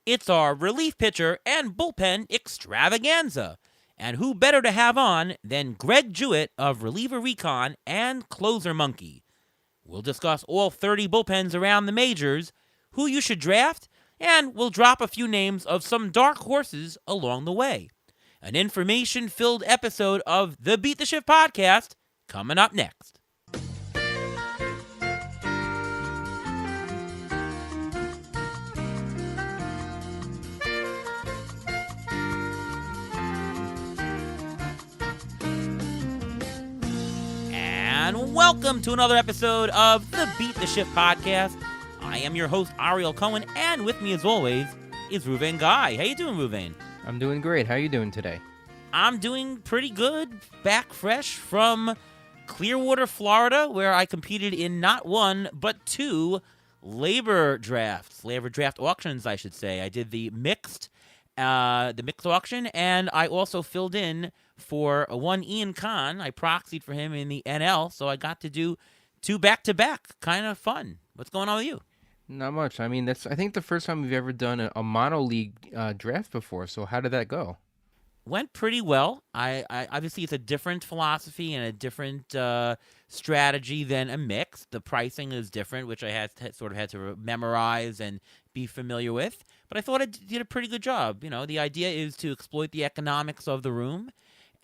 It's our relief pitcher and bullpen extravaganza. And who better to have on than Greg Jewett of Reliever Recon and Closer Monkey. We'll discuss all 30 bullpens around the majors, who you should draft, and we'll drop a few names of some dark horses along the way. An information-filled episode of the Beat the Shift podcast coming up next. And welcome to another episode of the Beat the Shift podcast. I am your host, Ariel Cohen, and with me as always is Ruvain Guy. How you doing, Ruvain? I'm doing great. How are you doing today? I'm doing pretty good. Back fresh from Clearwater, Florida, where I competed in not one, but two labor draft auctions, I should say. I did the mixed auction, and I also filled in for one Ian Kahn. I proxied for him in the NL, so I got to do two back-to-back. Kind of fun. What's going on with you? Not much. I mean, that's I think the first time we've ever done a mono league draft before. So how did that go? Went pretty well. I obviously it's a different philosophy and a different strategy than a mix. The pricing is different, which I had to memorize and be familiar with. But I thought I did a pretty good job. You know, the idea is to exploit the economics of the room.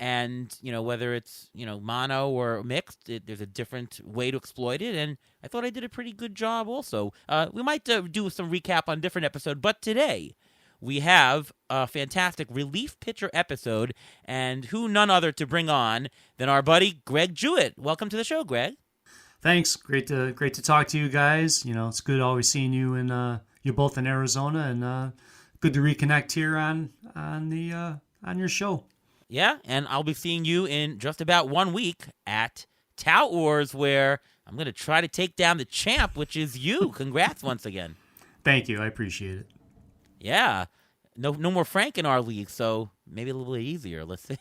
And, you know, whether it's, mono or mixed, there's a different way to exploit it. And I thought I did a pretty good job also. We might do some recap on a different episode. But today, we have a fantastic relief pitcher episode. And who none other to bring on than our buddy Greg Jewett. Welcome to the show, Greg. Thanks. Great to talk to you guys. You know, it's good always seeing you, and you're both in Arizona. And good to reconnect here on your show. Yeah, and I'll be seeing you in just about 1 week at Tout Wars, where I'm going to try to take down the champ, which is you. Congrats once again. Thank you. I appreciate it. Yeah. No more Frank in our league, so maybe a little bit easier. Let's see.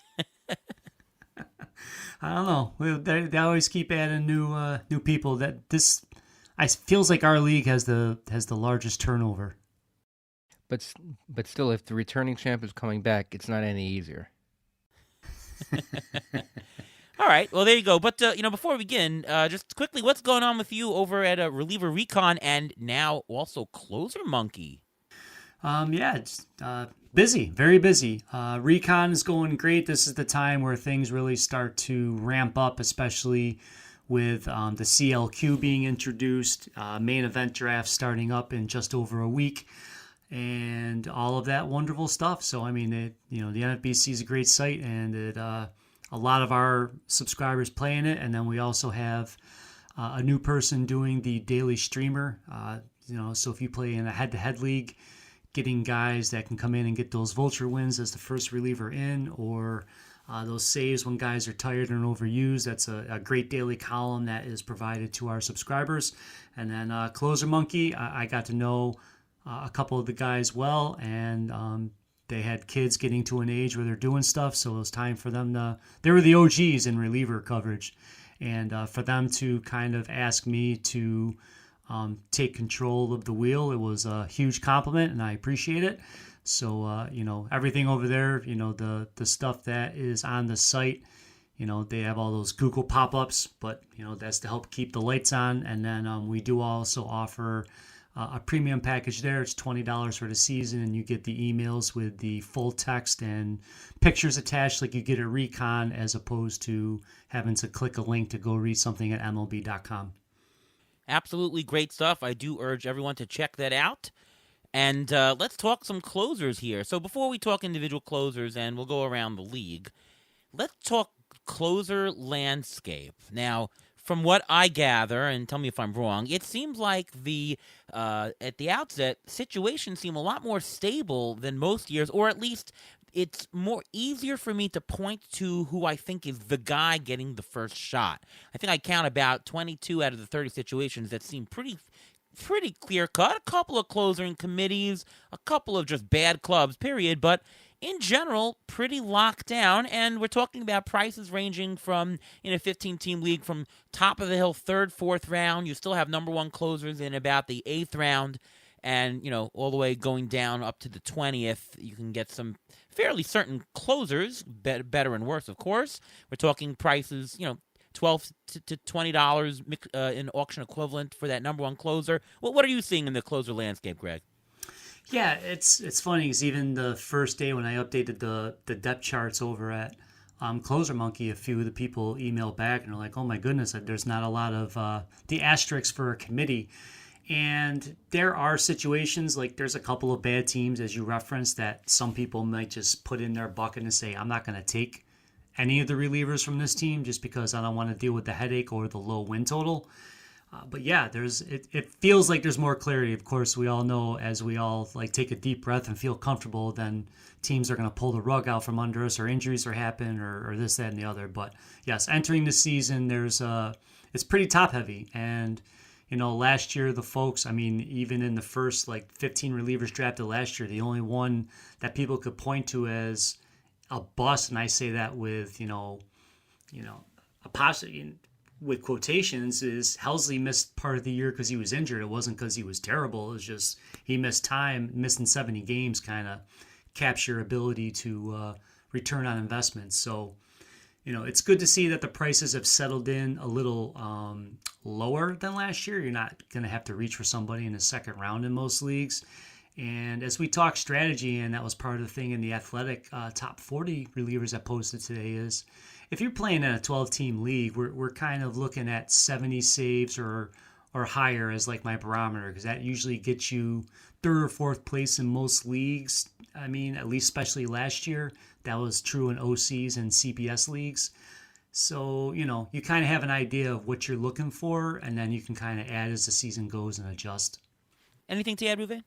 I don't know. They always keep adding new people. Feels like our league has the largest turnover. But still, if the returning champ is coming back, it's not any easier. All right, well, there you go. But, before we begin, just quickly, what's going on with you over at Reliever Recon and now also Closer Monkey? It's busy, very busy. Recon is going great. This is the time where things really start to ramp up, especially with the CLQ being introduced, main event draft starting up in just over a week. And all of that wonderful stuff. So, I mean, the NFBC is a great site, and a lot of our subscribers play in it. And then we also have a new person doing the daily streamer. So if you play in a head-to-head league, getting guys that can come in and get those vulture wins as the first reliever in, or those saves when guys are tired and overused, that's a great daily column that is provided to our subscribers. And then Closer Monkey, I got to know a couple of the guys well, and they had kids getting to an age where they're doing stuff, so it was time for them they were the OGs in reliever coverage, and for them to kind of ask me to take control of the wheel, it was a huge compliment, and I appreciate it. So, everything over there, the stuff that is on the site, they have all those Google pop-ups, but, that's to help keep the lights on, and then we do also offer a premium package there. It's $20 for the season, and you get the emails with the full text and pictures attached like you get at Recon, as opposed to having to click a link to go read something at MLB.com. Absolutely great stuff. I do urge everyone to check that out. And let's talk some closers here. So before we talk individual closers, and we'll go around the league, let's talk closer landscape. Now, from what I gather, and tell me if I'm wrong, it seems like at the outset, situations seem a lot more stable than most years, or at least it's more easier for me to point to who I think is the guy getting the first shot. I think I count about 22 out of the 30 situations that seem pretty clear-cut. A couple of closing committees, a couple of just bad clubs, period, but in general, pretty locked down, and we're talking about prices ranging from, in a 15-team league, from top of the hill, 3rd, 4th round. You still have number one closers in about the 8th round, and all the way going down up to the 20th, you can get some fairly certain closers, better and worse, of course. We're talking prices, $12 to $20 in auction equivalent for that number one closer. Well, what are you seeing in the closer landscape, Greg? Yeah, it's funny because even the first day when I updated the depth charts over at Closer Monkey, a few of the people emailed back and are like, "Oh my goodness, there's not a lot of the asterisks for a committee." And there are situations, like there's a couple of bad teams, as you referenced, that some people might just put in their bucket and say, "I'm not going to take any of the relievers from this team just because I don't want to deal with the headache or the low win total." But yeah, it feels like there's more clarity. Of course, we all know, as we all like take a deep breath and feel comfortable, then teams are going to pull the rug out from under us, or injuries are happen, or this, that, and the other. But yes, entering the season, it's pretty top heavy. And last year the folks, I mean, even in the first like 15 relievers drafted last year, the only one that people could point to as a bust, and I say that with a positive, with quotations, is Helsley missed part of the year because he was injured. It wasn't because he was terrible. It was just he missed time. Missing 70 games kind of caps your ability to return on investment. So, it's good to see that the prices have settled in a little lower than last year. You're not going to have to reach for somebody in the second round in most leagues. And as we talk strategy, and that was part of the thing in the Athletic top 40 relievers I posted today, is if you're playing in a 12-team league, we're kind of looking at 70 saves or higher as like my barometer, because that usually gets you third or fourth place in most leagues. I mean, at least especially last year, that was true in OCs and CBS leagues. So, you kind of have an idea of what you're looking for, and then you can kind of add as the season goes and adjust. Anything to add, Ruve?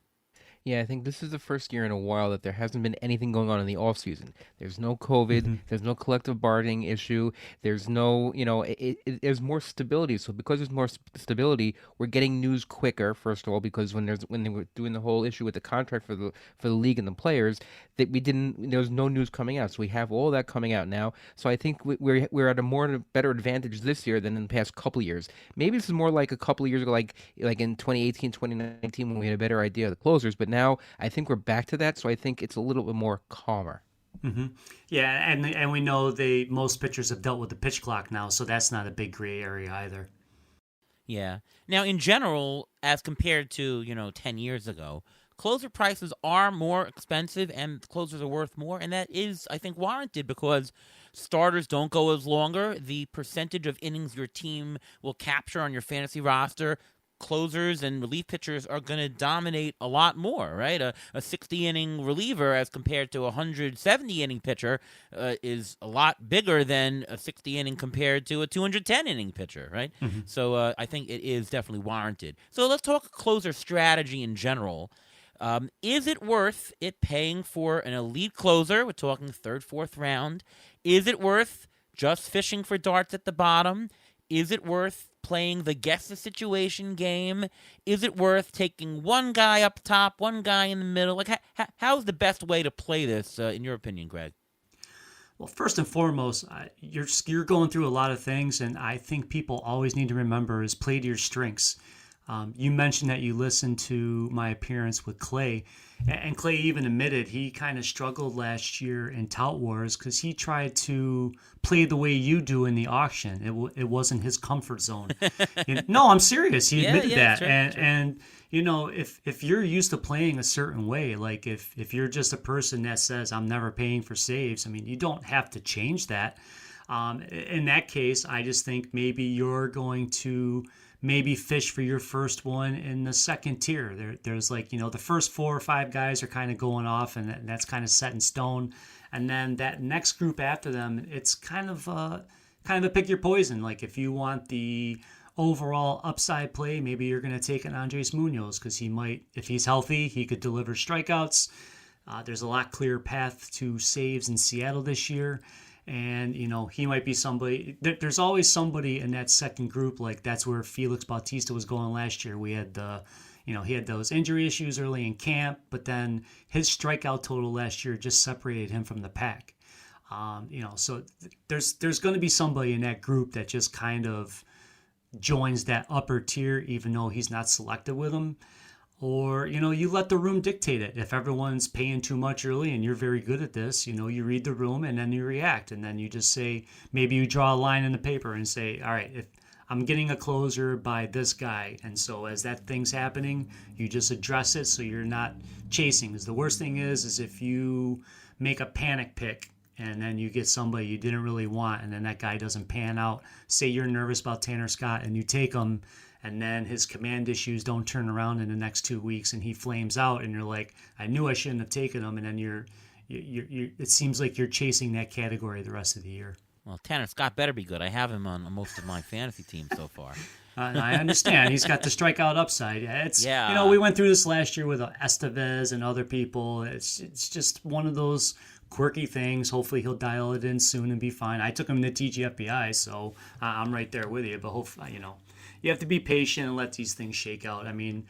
Yeah, I think this is the first year in a while that there hasn't been anything going on in the off season. There's no COVID. There's no collective bargaining issue. There's no, there's more stability. So because there's more stability, we're getting news quicker. First of all, because when they were doing the whole issue with the contract for the league and the players, that there was no news coming out. So we have all that coming out now. So I think we're at a better advantage this year than in the past couple of years. Maybe this is more like a couple of years ago, like in 2018, 2019, when we had a better idea of the closers. But now I think we're back to that, so I think it's a little bit more calmer. Mm-hmm. Yeah, and we know most pitchers have dealt with the pitch clock now, so that's not a big gray area either. Yeah. Now, in general, as compared to 10 years ago, closer prices are more expensive and closers are worth more, and that is, I think, warranted because starters don't go as longer. The percentage of innings your team will capture on your fantasy roster, closers and relief pitchers are going to dominate a lot more, right? A 60-inning reliever as compared to a 170-inning pitcher is a lot bigger than a 60-inning compared to a 210-inning pitcher, right? Mm-hmm. So I think it is definitely warranted. So let's talk closer strategy in general. Is it worth it paying for an elite closer? We're talking third, fourth round. Is it worth just fishing for darts at the bottom? Is it worth playing the guess the situation game? Is it worth taking one guy up top, one guy in the middle? Like, how's the best way to play this, in your opinion, Greg? Well, first and foremost, you're going through a lot of things, and I think people always need to remember is play to your strengths. You mentioned that you listened to my appearance with Clay, and Clay even admitted he kind of struggled last year in Tout Wars because he tried to play the way you do in the auction. It wasn't his comfort zone. No, I'm serious. He admitted that. True, and if you're used to playing a certain way, like if you're just a person that says I'm never paying for saves, I mean, you don't have to change that. In that case, I just think maybe you're going to maybe fish for your first one in the second tier. There's like, the first 4 or 5 guys are kind of going off, and that's kind of set in stone. And then that next group after them, it's kind of a pick your poison. Like if you want the overall upside play, maybe you're going to take an Andres Munoz because he might, if he's healthy, he could deliver strikeouts. There's a lot clearer path to saves in Seattle this year. And, he might be somebody. There's always somebody in that second group. Like that's where Felix Bautista was going last year. We had he had those injury issues early in camp, but then his strikeout total last year just separated him from the pack. So there's going to be somebody in that group that just kind of joins that upper tier, even though he's not selected with them. Or, you let the room dictate it. If everyone's paying too much early and you're very good at this, you read the room and then you react. And then you just say, maybe you draw a line in the paper and say, all right, if I'm getting a closer by this guy. And so as that thing's happening, you just address it so you're not chasing. Because the worst thing is if you make a panic pick and then you get somebody you didn't really want and then that guy doesn't pan out. Say you're nervous about Tanner Scott and you take him, and then his command issues don't turn around in the next 2 weeks and he flames out and you're like, I knew I shouldn't have taken him. And then you're it seems like you're chasing that category the rest of the year. Well, Tanner Scott better be good. I have him on most of my fantasy teams so far. I understand. He's got the strikeout upside. We went through this last year with Estevez and other people. It's just one of those quirky things. Hopefully he'll dial it in soon and be fine. I took him to TGFBI, so I'm right there with you. But hopefully, you have to be patient and let these things shake out. I mean,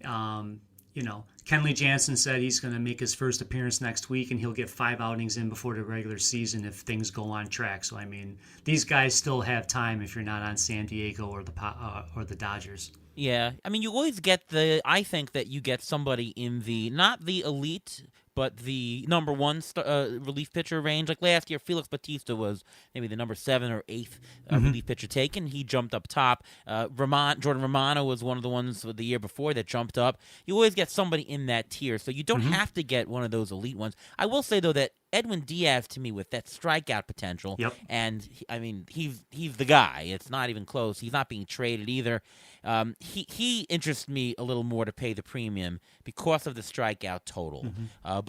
Kenley Jansen said he's going to make his first appearance next week and he'll get 5 outings in before the regular season if things go on track. So, I mean, these guys still have time if you're not on San Diego or the Dodgers. Yeah. I mean, you always get I think that you get somebody in not the elite, but the number one relief pitcher range. Like last year, Felix Bautista was maybe the number 7 or 8th relief pitcher taken. He jumped up top. Jordan Romano was one of the ones the year before that jumped up. You always get somebody in that tier, so you don't have to get one of those elite ones. I will say, though, that Edwin Diaz, to me, with that strikeout potential, and he's the guy. It's not even close. He's not being traded either. He interests me a little more to pay the premium because of the strikeout total.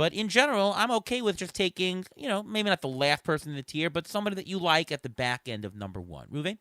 But in general, I'm okay with just taking, maybe not the last person in the tier, but somebody that you like at the back end of number 1. Ruve?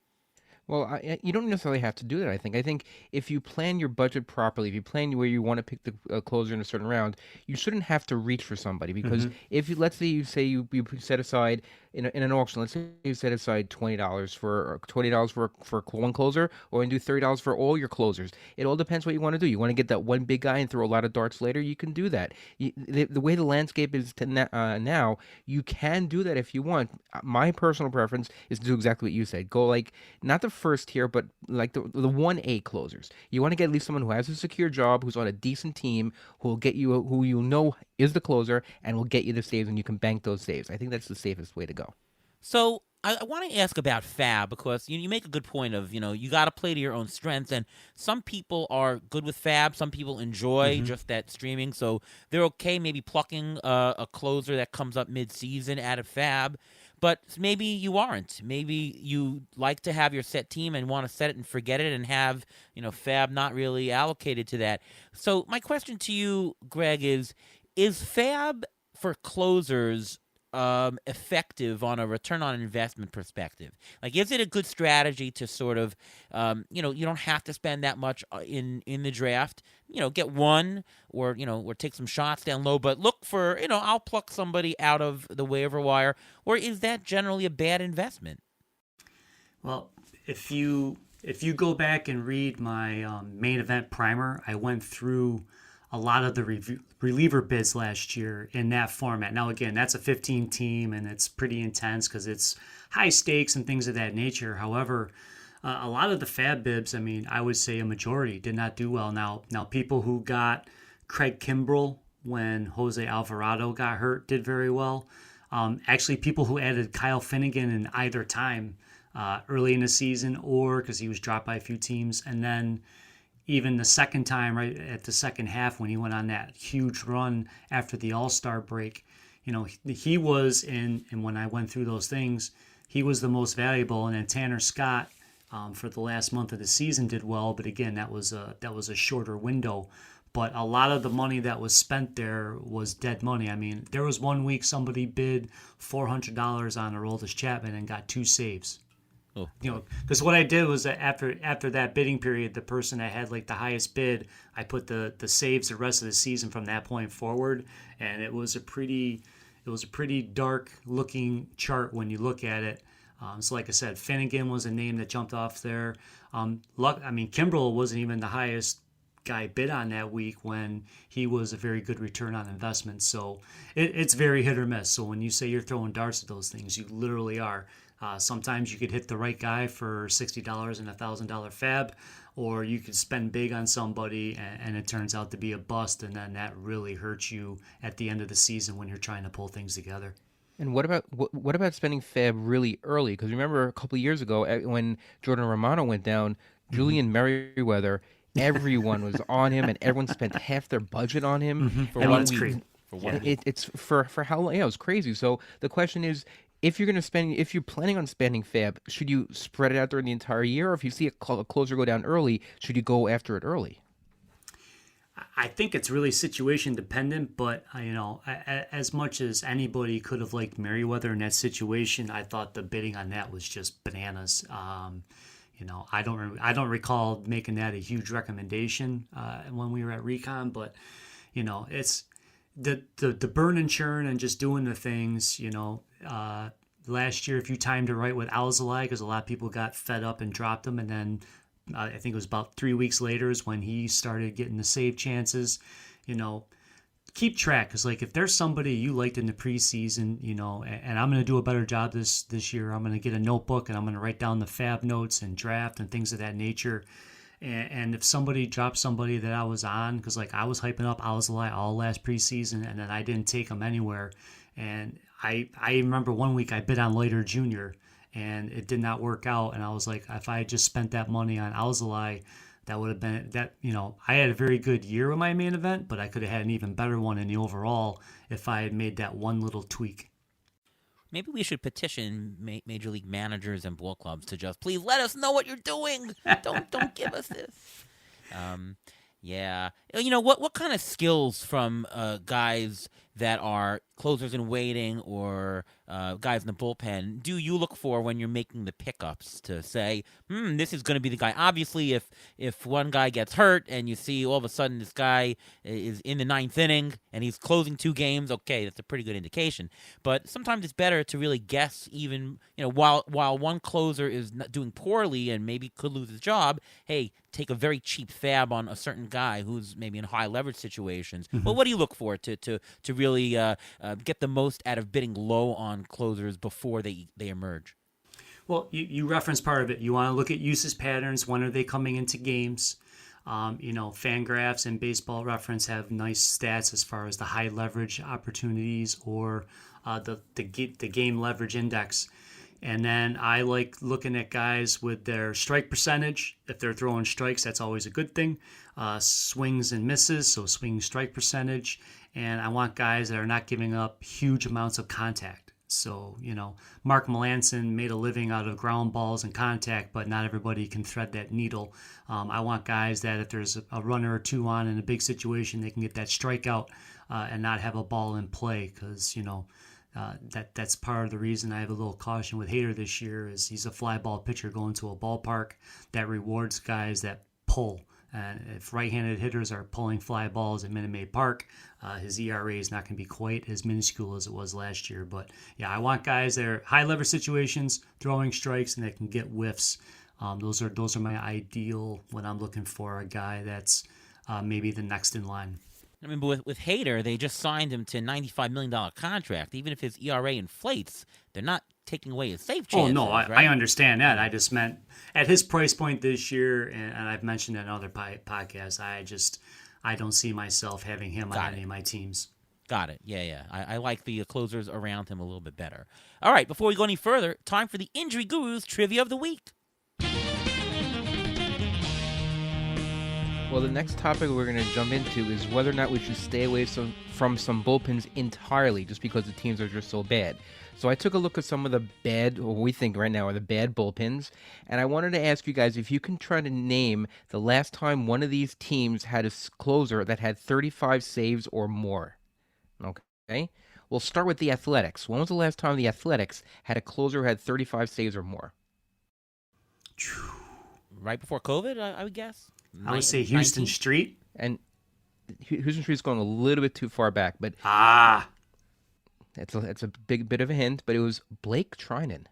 Well, you don't necessarily have to do that, I think. I think if you plan your budget properly, if you plan where you want to pick the closer in a certain round, you shouldn't have to reach for somebody. Because let's say you set aside, in an auction, let's say you set aside $20 for one closer, or you do $30 for all your closers. It all depends what you want to do. You want to get that one big guy and throw a lot of darts later, you can do that. The way the landscape is now, you can do that if you want. My personal preference is to do exactly what you said. Go not the first tier, but like the 1A closers. You want to get at least someone who has a secure job, who's on a decent team, who you know is the closer, and will get you the saves, and you can bank those saves. I think that's the safest way to go. So I want to ask about FAB because you make a good point of, you got to play to your own strengths. And some people are good with FAB. Some people enjoy just that streaming. So they're okay maybe plucking a closer that comes up mid-season out of FAB. But maybe you aren't. Maybe you like to have your set team and want to set it and forget it and have, FAB not really allocated to that. So my question to you, Greg, is FAB for closers effective on a return on investment perspective? Like, is it a good strategy to sort of, you don't have to spend that much in the draft, get one or take some shots down low, but look for, I'll pluck somebody out of the waiver wire, or is that generally a bad investment? Well, if you go back and read my main event primer, I went through a lot of the reliever bids last year in that format. Now, again, that's a 15 team and it's pretty intense because it's high stakes and things of that nature. However, a lot of the FAB bibs, I would say a majority did not do well. Now people who got Craig Kimbrell when Jose Alvarado got hurt did very well. Actually, people who added Kyle Finnegan in either time early in the season or because he was dropped by a few teams, and then even the second time, right at the second half when he went on that huge run after the All-Star break, he was and when I went through those things, he was the most valuable. And then Tanner Scott for the last month of the season did well, but again, that was a shorter window. But a lot of the money that was spent there was dead money. There was one week somebody bid $400 on Aroldis Chapman and got 2 saves. Oh. Because what I did was that after that bidding period, the person that had the highest bid, I put the saves the rest of the season from that point forward, and it was a pretty dark looking chart when you look at it. So like I said, Finnegan was a name that jumped off there. Kimbrell wasn't even the highest guy bid on that week when he was a very good return on investment. So it's very hit or miss. So when you say you're throwing darts at those things, you literally are. Sometimes you could hit the right guy for $60 and $1,000 FAB, or you could spend big on somebody and it turns out to be a bust, and then that really hurts you at the end of the season when you're trying to pull things together. And what about spending Fab really early? Because remember a couple of years ago when Jordan Romano went down, Julian Merriweather, everyone was on him, and everyone spent half their budget on him. For I mean, one it's week. crazy. For 1 week. It's for how long? Yeah, it was crazy. So the question is, if you're planning on spending Fab, should you spread it out during the entire year, or if you see a closer go down early, should you go after it early? I think it's really situation dependent, but as much as anybody could have liked Merriweather in that situation, I thought the bidding on that was just bananas. I don't recall making that a huge recommendation when we were at Recon, but it's the burn and churn and just doing the things. Last year, if you timed it right with Alzolay, because a lot of people got fed up and dropped him, and then I think it was about 3 weeks later is when he started getting the save chances. Keep track, because if there's somebody you liked in the preseason, and I'm going to do a better job this year. I'm going to get a notebook and I'm going to write down the fab notes and draft and things of that nature. And if somebody drops somebody that I was on, because I was hyping up Alzolay all last preseason, and then I didn't take him anywhere. And I remember one week I bid on Leiter Jr., and it did not work out. And I was like, if I had just spent that money on Alzolay, that would have been that. I had a very good year with my main event, but I could have had an even better one in the overall if I had made that one little tweak. Maybe we should petition major league managers and ball clubs to just please let us know what you're doing. Don't give us this. Yeah. What kind of skills from guys that are closers in waiting or guys in the bullpen do you look for when you're making the pickups to say, this is going to be the guy? Obviously, if one guy gets hurt and you see all of a sudden this guy is in the ninth inning and he's closing 2 games, okay, that's a pretty good indication. But sometimes it's better to really guess, even while one closer is not doing poorly and maybe could lose his job. Hey, take a very cheap fab on a certain guy who's maybe in high leverage situations. Well, what do you look for to really get the most out of bidding low on closers before they emerge? Well, you reference part of it. You want to look at usage patterns. When are they coming into games? Fangraphs and Baseball Reference have nice stats as far as the high leverage opportunities or the game leverage index. And then I like looking at guys with their strike percentage. If they're throwing strikes, that's always a good thing. Swings and misses, so swing strike percentage. And I want guys that are not giving up huge amounts of contact. So, Mark Melanson made a living out of ground balls and contact, but not everybody can thread that needle. I want guys that if there's a runner or two on in a big situation, they can get that strikeout and not have a ball in play, because, that's part of the reason I have a little caution with Hader this year is he's a fly ball pitcher going to a ballpark that rewards guys that pull. And if right-handed hitters are pulling fly balls at Minute Maid Park, his ERA is not going to be quite as minuscule as it was last year. But yeah, I want guys that are high leverage situations, throwing strikes, and that can get whiffs. Those are my ideal when I'm looking for a guy that's maybe the next in line. I mean, but with Hader, they just signed him to a $95 million contract. Even if his ERA inflates, they're not taking away his save chances. Oh, no, right? I understand that. I just meant at his price point this year, and I've mentioned it in other podcasts, I don't see myself having him on any of my teams. Got it. Yeah. I like the closers around him a little bit better. All right, before we go any further, time for the Injury Guru's Trivia of the Week. Well, the next topic we're going to jump into is whether or not we should stay away from some bullpens entirely just because the teams are just so bad. So I took a look at some of the bad, what we think right now are the bad bullpens, and I wanted to ask you guys if you can try to name the last time one of these teams had a closer that had 35 saves or more. Okay? We'll start with the Athletics. When was the last time the Athletics had a closer who had 35 saves or more? Right before COVID, I would guess. I would say Houston 19? Street. And Houston Street's going a little bit too far back, but it's a big bit of a hint. But it was Blake Trinan.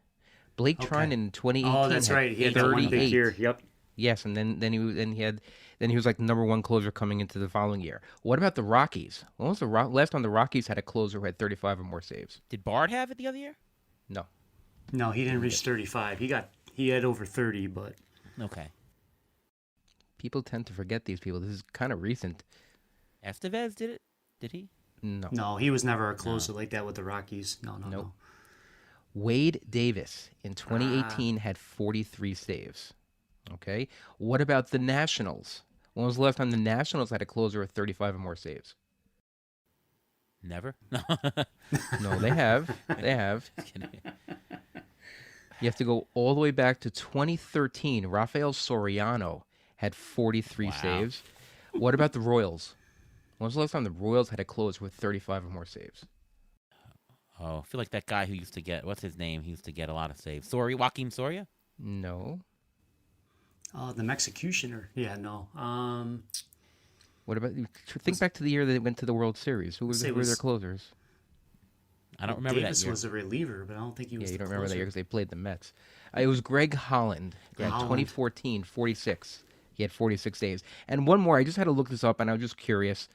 Trinan in 2018. Oh, that's right. He had 38 big year. Yep. Yes, and then he was like the number one closer coming into the following year. What about the Rockies? When was the last time the Rockies had a closer who had 35 or more saves? Did Bard have it the other year? No, he didn't reach 35. He had over 30, but okay. People tend to forget these people. This is kind of recent. Estevez did it? Did he? No. No, he was never a closer like that with the Rockies. No, no, Nope. no. Wade Davis in 2018 had 43 saves. Okay. What about the Nationals? When was the last time the Nationals had a closer with 35 or more saves? Never. No. No, they have. They have. Just kidding. You have to go all the way back to 2013. Rafael Soriano had 43 Wow. saves. What about the Royals? When was the last time the Royals had a closer with 35 or more saves? Oh, I feel like that guy who used to get, what's his name? He used to get a lot of saves. Joaquin Soria? No. The Mexicutioner. Yeah, no. What about, think back to the year they went to the World Series. Who were their closers? I don't remember Davis that year. was a reliever, but I don't think he was Yeah, you the don't remember that closer. year because they played the Mets. It was Greg Holland in Holland. 2014, 46. He had 46 saves. And one more, I just had to look this up, and I was just curious.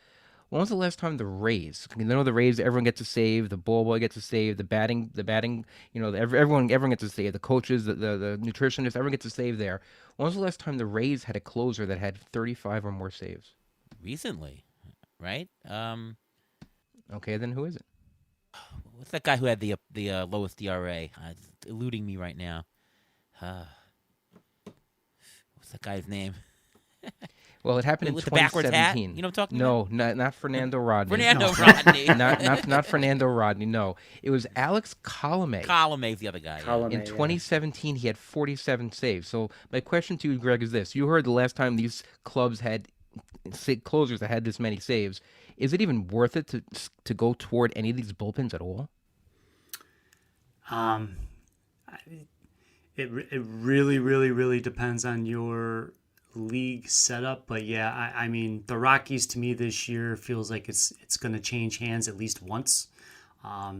When was the last time the Rays? You know, the Rays, everyone gets a save. The ball boy gets a save. The batting. You know, everyone gets a save. The coaches, the nutritionists, everyone gets a save there. When was the last time the Rays had a closer that had 35 or more saves? Recently, right? Okay, then who is it? What's that guy who had the lowest ERA? It's eluding me right now. What's that guy's name? Well, it happened in With the backwards hat? 2017. You know what I'm talking no, about? not Fernando Rodney. Fernando Rodney. not Fernando Rodney. No, it was Alex Colomé. Colomay's the other guy. Yeah. Column In A, yeah. 2017, he had 47 saves. So my question to you, Greg, is this: you heard the last time these clubs had closers that had this many saves. Is it even worth it to go toward any of these bullpens at all? It really, really, really depends on your league setup. But yeah, I mean, the Rockies to me this year feels like it's going to change hands at least once.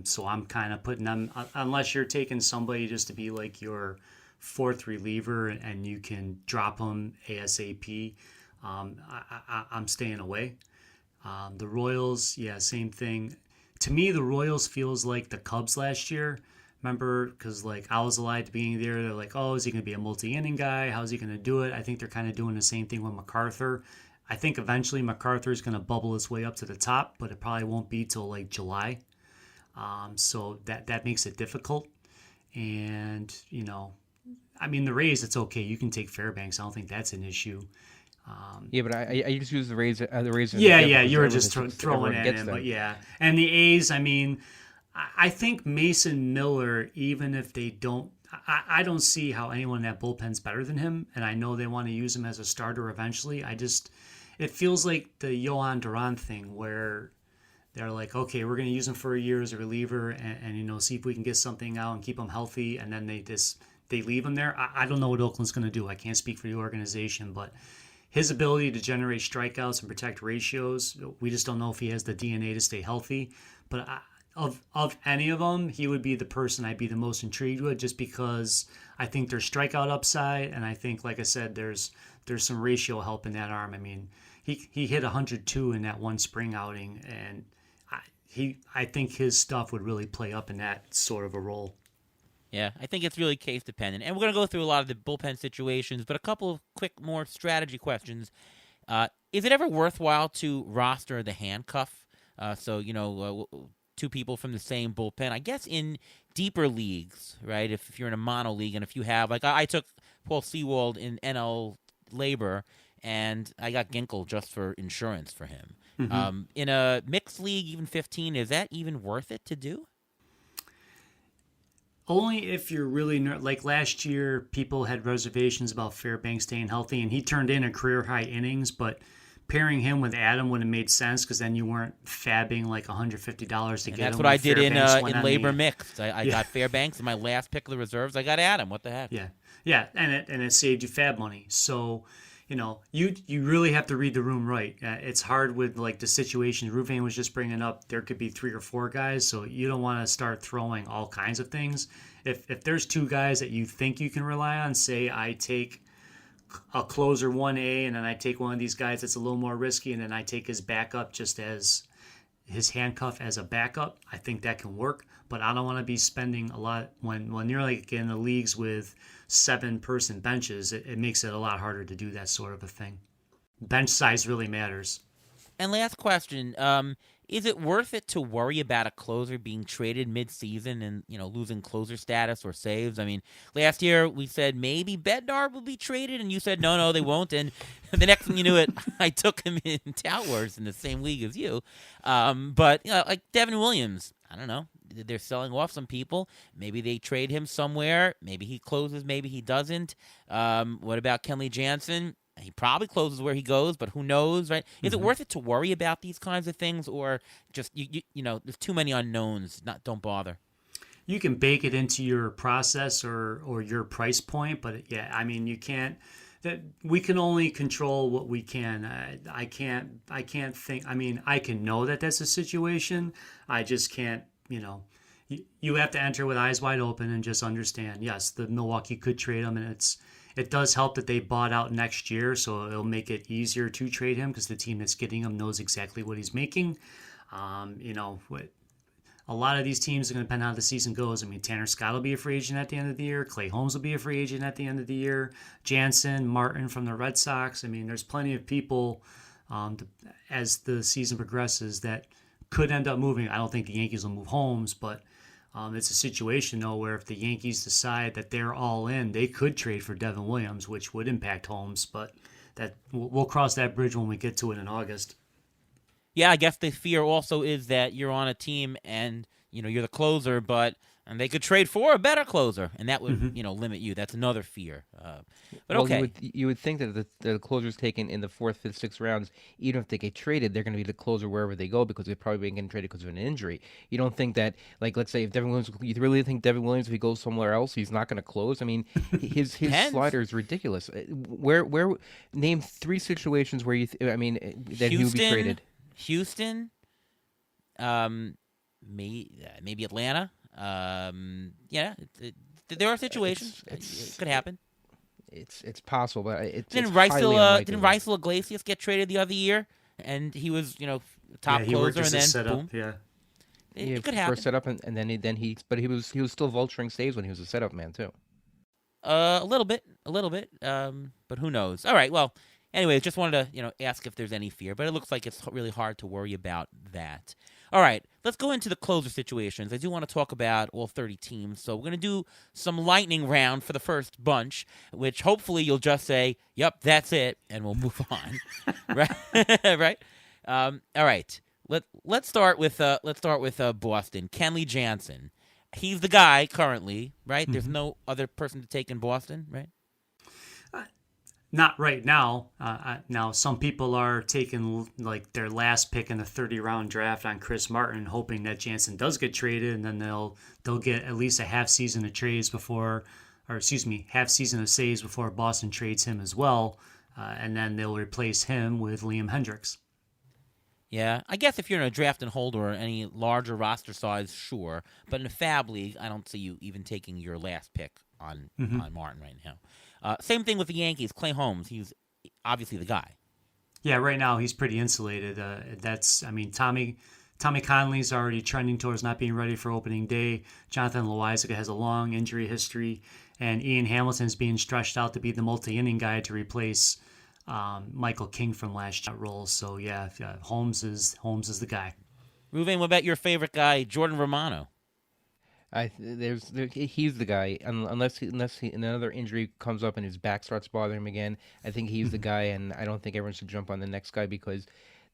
So I'm kind of putting them, unless you're taking somebody just to be like your fourth reliever and you can drop them ASAP. I'm staying away. The Royals, yeah, same thing. To me, the Royals feels like the Cubs last year. Remember, because like I was alive at the beginning of the year, they're like, oh, is he going to be a multi-inning guy? How's he going to do it? I think they're kind of doing the same thing with MacArthur. I think eventually MacArthur is going to bubble his way up to the top, but it probably won't be till like July. So that makes it difficult. And, you know, I mean, the Rays, it's okay. You can take Fairbanks. I don't think that's an issue. Yeah, but I just use the Rays. The Rays. Yeah, as an yeah, example you were because just everyone throwing it gets in, them. but yeah. And the A's, I mean, I think Mason Miller, even if they don't, I don't see how anyone in that bullpen's better than him, and I know they want to use him as a starter eventually. It feels like the Johan Duran thing where they're like, okay, we're going to use him for a year as a reliever and you know, see if we can get something out and keep him healthy, and then they leave him there. I don't know what Oakland's going to do. I can't speak for the organization, but his ability to generate strikeouts and protect ratios, we just don't know if he has the DNA to stay healthy. But of any of them, he would be the person I'd be the most intrigued with, just because I think there's strikeout upside, and I think, like I said, there's some ratio help in that arm. I mean, he hit 102 in that one spring outing, and I think his stuff would really play up in that sort of a role. Yeah, I think it's really case dependent. And we're going to go through a lot of the bullpen situations, but a couple of quick more strategy questions. Is it ever worthwhile to roster the handcuff? So, you know, two people from the same bullpen. I guess in deeper leagues, right, if you're in a mono league and if you have, like I took Paul Sewald in NL Labor, and I got Ginkel just for insurance for him. Mm-hmm. In a mixed league, even 15, is that even worth it to do? Only if you're really like last year, people had reservations about Fairbanks staying healthy, and he turned in a career high innings. But pairing him with Adam would have made sense because then you weren't fabbing like $150 to And get him. that's what I did in Fairbanks went Labor on the- Mixed. I got Fairbanks in my last pick of the reserves. I got Adam. What the heck? Yeah, and it saved you fab money. So, you know, you really have to read the room right. It's hard with like the situations Ruvain was just bringing up. There could be 3 or 4 guys, so you don't want to start throwing all kinds of things. If there's 2 guys that you think you can rely on, say I take a closer 1A and then I take one of these guys that's a little more risky and then I take his backup just as his handcuff as a backup, I think that can work. But I don't want to be spending a lot when you're like in the leagues with 7-person benches. It makes it a lot harder to do that sort of a thing. bench size really matters. And last question, is it worth it to worry about a closer being traded mid-season and, losing closer status or saves? I mean, last year we said maybe Bednar will be traded, and you said no, they won't. And the next thing you knew it, I took him in Tout Wars in the same league as you. But, like Devin Williams, I don't know. They're selling off some people. Maybe they trade him somewhere. Maybe he closes, maybe he doesn't. What about Kenley Jansen? He probably closes where he goes, but who knows, right? Is it worth it to worry about these kinds of things, or just there's too many unknowns? Don't bother. You can bake it into your process or your price point, but yeah, I mean, you can't. That we can only control what we can. I can't think. I mean, I can know that that's a situation. I just can't. You have to enter with eyes wide open and just understand. Yes, the Milwaukee could trade him, and it does help that they bought out next year, so it'll make it easier to trade him because the team that's getting him knows exactly what he's making. A lot of these teams are going to depend on how the season goes. I mean, Tanner Scott will be a free agent at the end of the year. Clay Holmes will be a free agent at the end of the year. Jansen, Martin from the Red Sox. I mean, there's plenty of people as the season progresses that could end up moving. I don't think the Yankees will move Holmes, but it's a situation, though, where if the Yankees decide that they're all in, they could trade for Devin Williams, which would impact Holmes. But that we'll cross that bridge when we get to it in August. Yeah, I guess the fear also is that you're on a team and you're the closer, and they could trade for a better closer, and that would limit you. That's another fear. But okay, you would think that the closers taken in the 4th, 5th, 6th rounds, even if they get traded, they're going to be the closer wherever they go because they're probably getting traded because of an injury. You don't think that, like, let's say if Devin Williams, you really think Devin Williams, if he goes somewhere else, he's not going to close? I mean, his slider is ridiculous. Where name 3 situations where that he would be traded. Houston, maybe Atlanta. There are situations. It could happen. It's possible, but didn't Raisel Iglesias get traded the other year, and he was top closer, and then boom. It could happen. First setup, and then he was still vulturing saves when he was a setup man too. A little bit, but who knows? All right, well. Anyway, just wanted to, ask if there's any fear, but it looks like it's really hard to worry about that. All right, let's go into the closer situations. I do want to talk about all 30 teams, so we're going to do some lightning round for the first bunch, which hopefully you'll just say, "Yep, that's it," and we'll move on. Right? Right? All right. Let's start with Boston. Kenley Jansen. He's the guy currently, right? There's no other person to take in Boston, right? Not right now. Now, some people are taking like their last pick in the 30-round draft on Chris Martin, hoping that Jansen does get traded, and then they'll get at least a half season of saves before Boston trades him as well, and then they'll replace him with Liam Hendricks. Yeah, I guess if you're in a draft and hold or any larger roster size, sure. But in a fab league, I don't see you even taking your last pick on Martin right now. Same thing with the Yankees. Clay Holmes, he's obviously the guy. Yeah, right now he's pretty insulated. Tommy Conley's already trending towards not being ready for opening day. Jonathan Loáisiga has a long injury history, and Ian Hamilton's being stretched out to be the multi-inning guy to replace Michael King from last year's role. So yeah, Holmes is the guy. Ruven, what about your favorite guy, Jordan Romano? He's the guy. Unless another injury comes up and his back starts bothering him again, I think he's the guy. And I don't think everyone should jump on the next guy because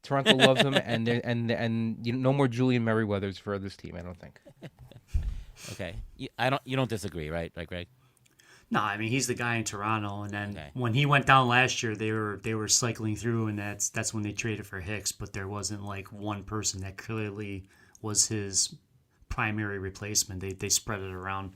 Toronto loves him, and no more Julian Merryweathers for this team. I don't think. Okay, you don't disagree, right, Greg? No, I mean he's the guy in Toronto, and then when he went down last year, they were cycling through, and that's when they traded for Hicks. But there wasn't like one person that clearly was his primary replacement. They spread it around.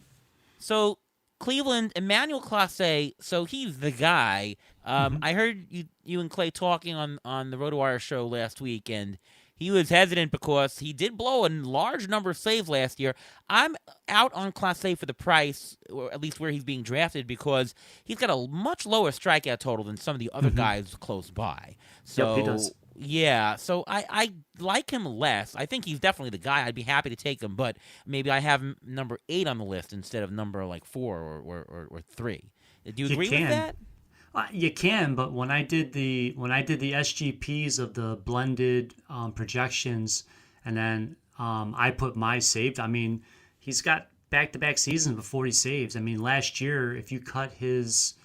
So Cleveland, Emmanuel Clase, so he's the guy. I heard you and Clay talking on the RotoWire show last week, and he was hesitant because he did blow a large number of saves last year. I'm out on Clase for the price, or at least where he's being drafted, because he's got a much lower strikeout total than some of the other guys close by. So yep, he does. Yeah, so I like him less. I think he's definitely the guy. I'd be happy to take him, but maybe I have him number 8 on the list instead of number 4 or 3. Do you agree with that? You can, but when I did the SGPs of the blended projections, and then I put my saved. I mean, he's got back-to-back seasons with 40 saves. I mean, last year, if you cut his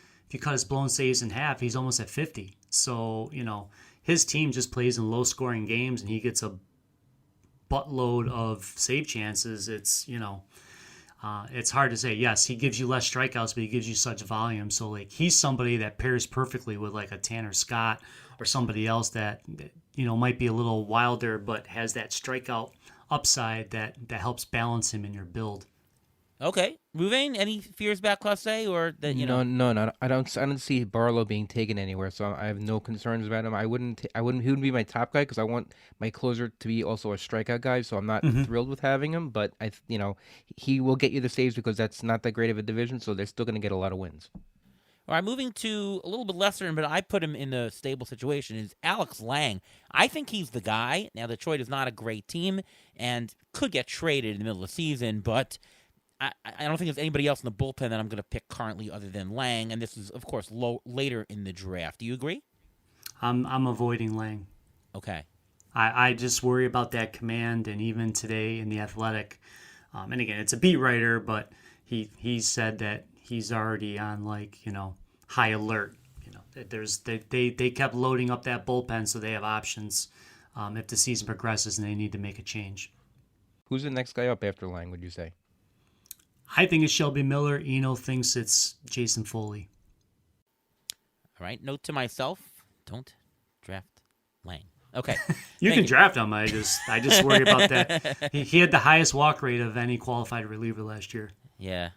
blown saves in half, he's almost at 50. So his team just plays in low-scoring games, and he gets a buttload of save chances. It's hard to say. Yes, he gives you less strikeouts, but he gives you such volume. So like he's somebody that pairs perfectly with like a Tanner Scott or somebody else that might be a little wilder but has that strikeout upside that helps balance him in your build. Okay, Ruvain, any fears about Clase or that No. I don't see Barlow being taken anywhere, so I have no concerns about him. He wouldn't be my top guy because I want my closer to be also a strikeout guy. So I'm not thrilled with having him, but he will get you the saves because that's not that great of a division, so they're still going to get a lot of wins. All right, moving to a little bit lesser, but I put him in a stable situation, is Alex Lang. I think he's the guy. Now, Detroit is not a great team and could get traded in the middle of the season, but I don't think there's anybody else in the bullpen that I'm going to pick currently other than Lang, and this is, of course, later in the draft. Do you agree? I'm avoiding Lang. Okay. I just worry about that command, and even today in the Athletic, and again, it's a beat writer, but he said that he's already on high alert. They kept loading up that bullpen, so they have options if the season progresses and they need to make a change. Who's the next guy up after Lang, would you say? I think it's Shelby Miller. Eno thinks it's Jason Foley. All right. Note to myself: don't draft Lang. Okay. You can draft him. I just worry about that. He had the highest walk rate of any qualified reliever last year. Yeah.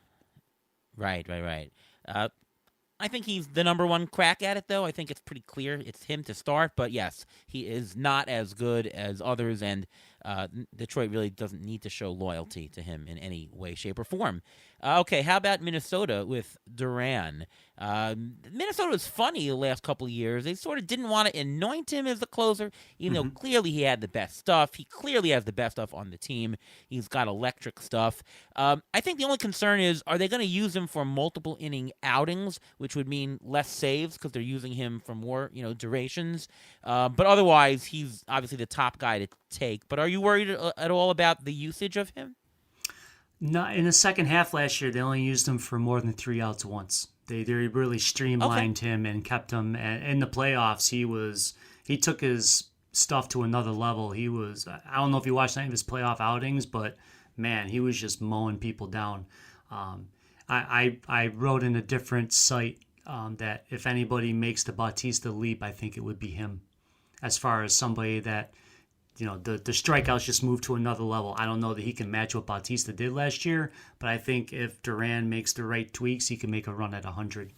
Right. I think he's the number one crack at it, though. I think it's pretty clear it's him to start. But yes, he is not as good as others, and Detroit really doesn't need to show loyalty to him in any way, shape, or form. Okay, how about Minnesota with Duran? Minnesota was funny the last couple of years. They sort of didn't want to anoint him as the closer, even though clearly he had the best stuff. He clearly has the best stuff on the team. He's got electric stuff. I think the only concern is, are they going to use him for multiple inning outings, which would mean less saves because they're using him for more, durations. But otherwise, he's obviously the top guy to take. But are you worried at all about the usage of him? No, in the second half last year, they only used him for more than 3 outs once. They really streamlined him and kept him. And in the playoffs, he took his stuff to another level. I don't know if you watched any of his playoff outings, but man, he was just mowing people down. I wrote in a different site that if anybody makes the Bautista leap, I think it would be him. As far as somebody that, the strikeouts just moved to another level. I don't know that he can match what Bautista did last year, but I think if Duran makes the right tweaks, he can make a run at 100.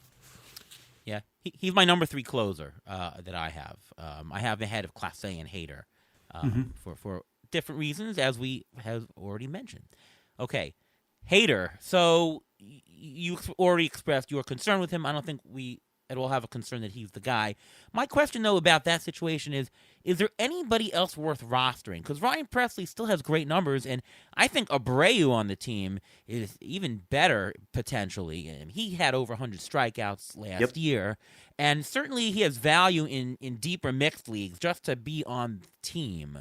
Yeah, he's my number 3 closer that I have. I have ahead of Clase and Hader for different reasons, as we have already mentioned. Okay, Hader. So you already expressed your concern with him. I don't think we at all have a concern that he's the guy. My question, though, about that situation is there anybody else worth rostering? Because Ryan Presley still has great numbers, and I think Abreu on the team is even better, potentially. He had over 100 strikeouts last year, and certainly he has value in deeper mixed leagues just to be on the team.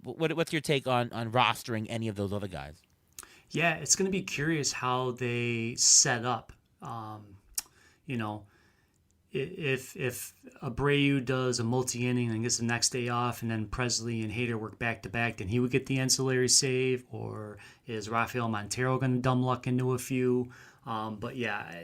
What's your take on rostering any of those other guys? Yeah, it's going to be curious how they set up. If Abreu does a multi-inning and gets the next day off, and then Presley and Hader work back-to-back, then he would get the ancillary save, or is Rafael Montero going to dumb luck into a few? But yeah,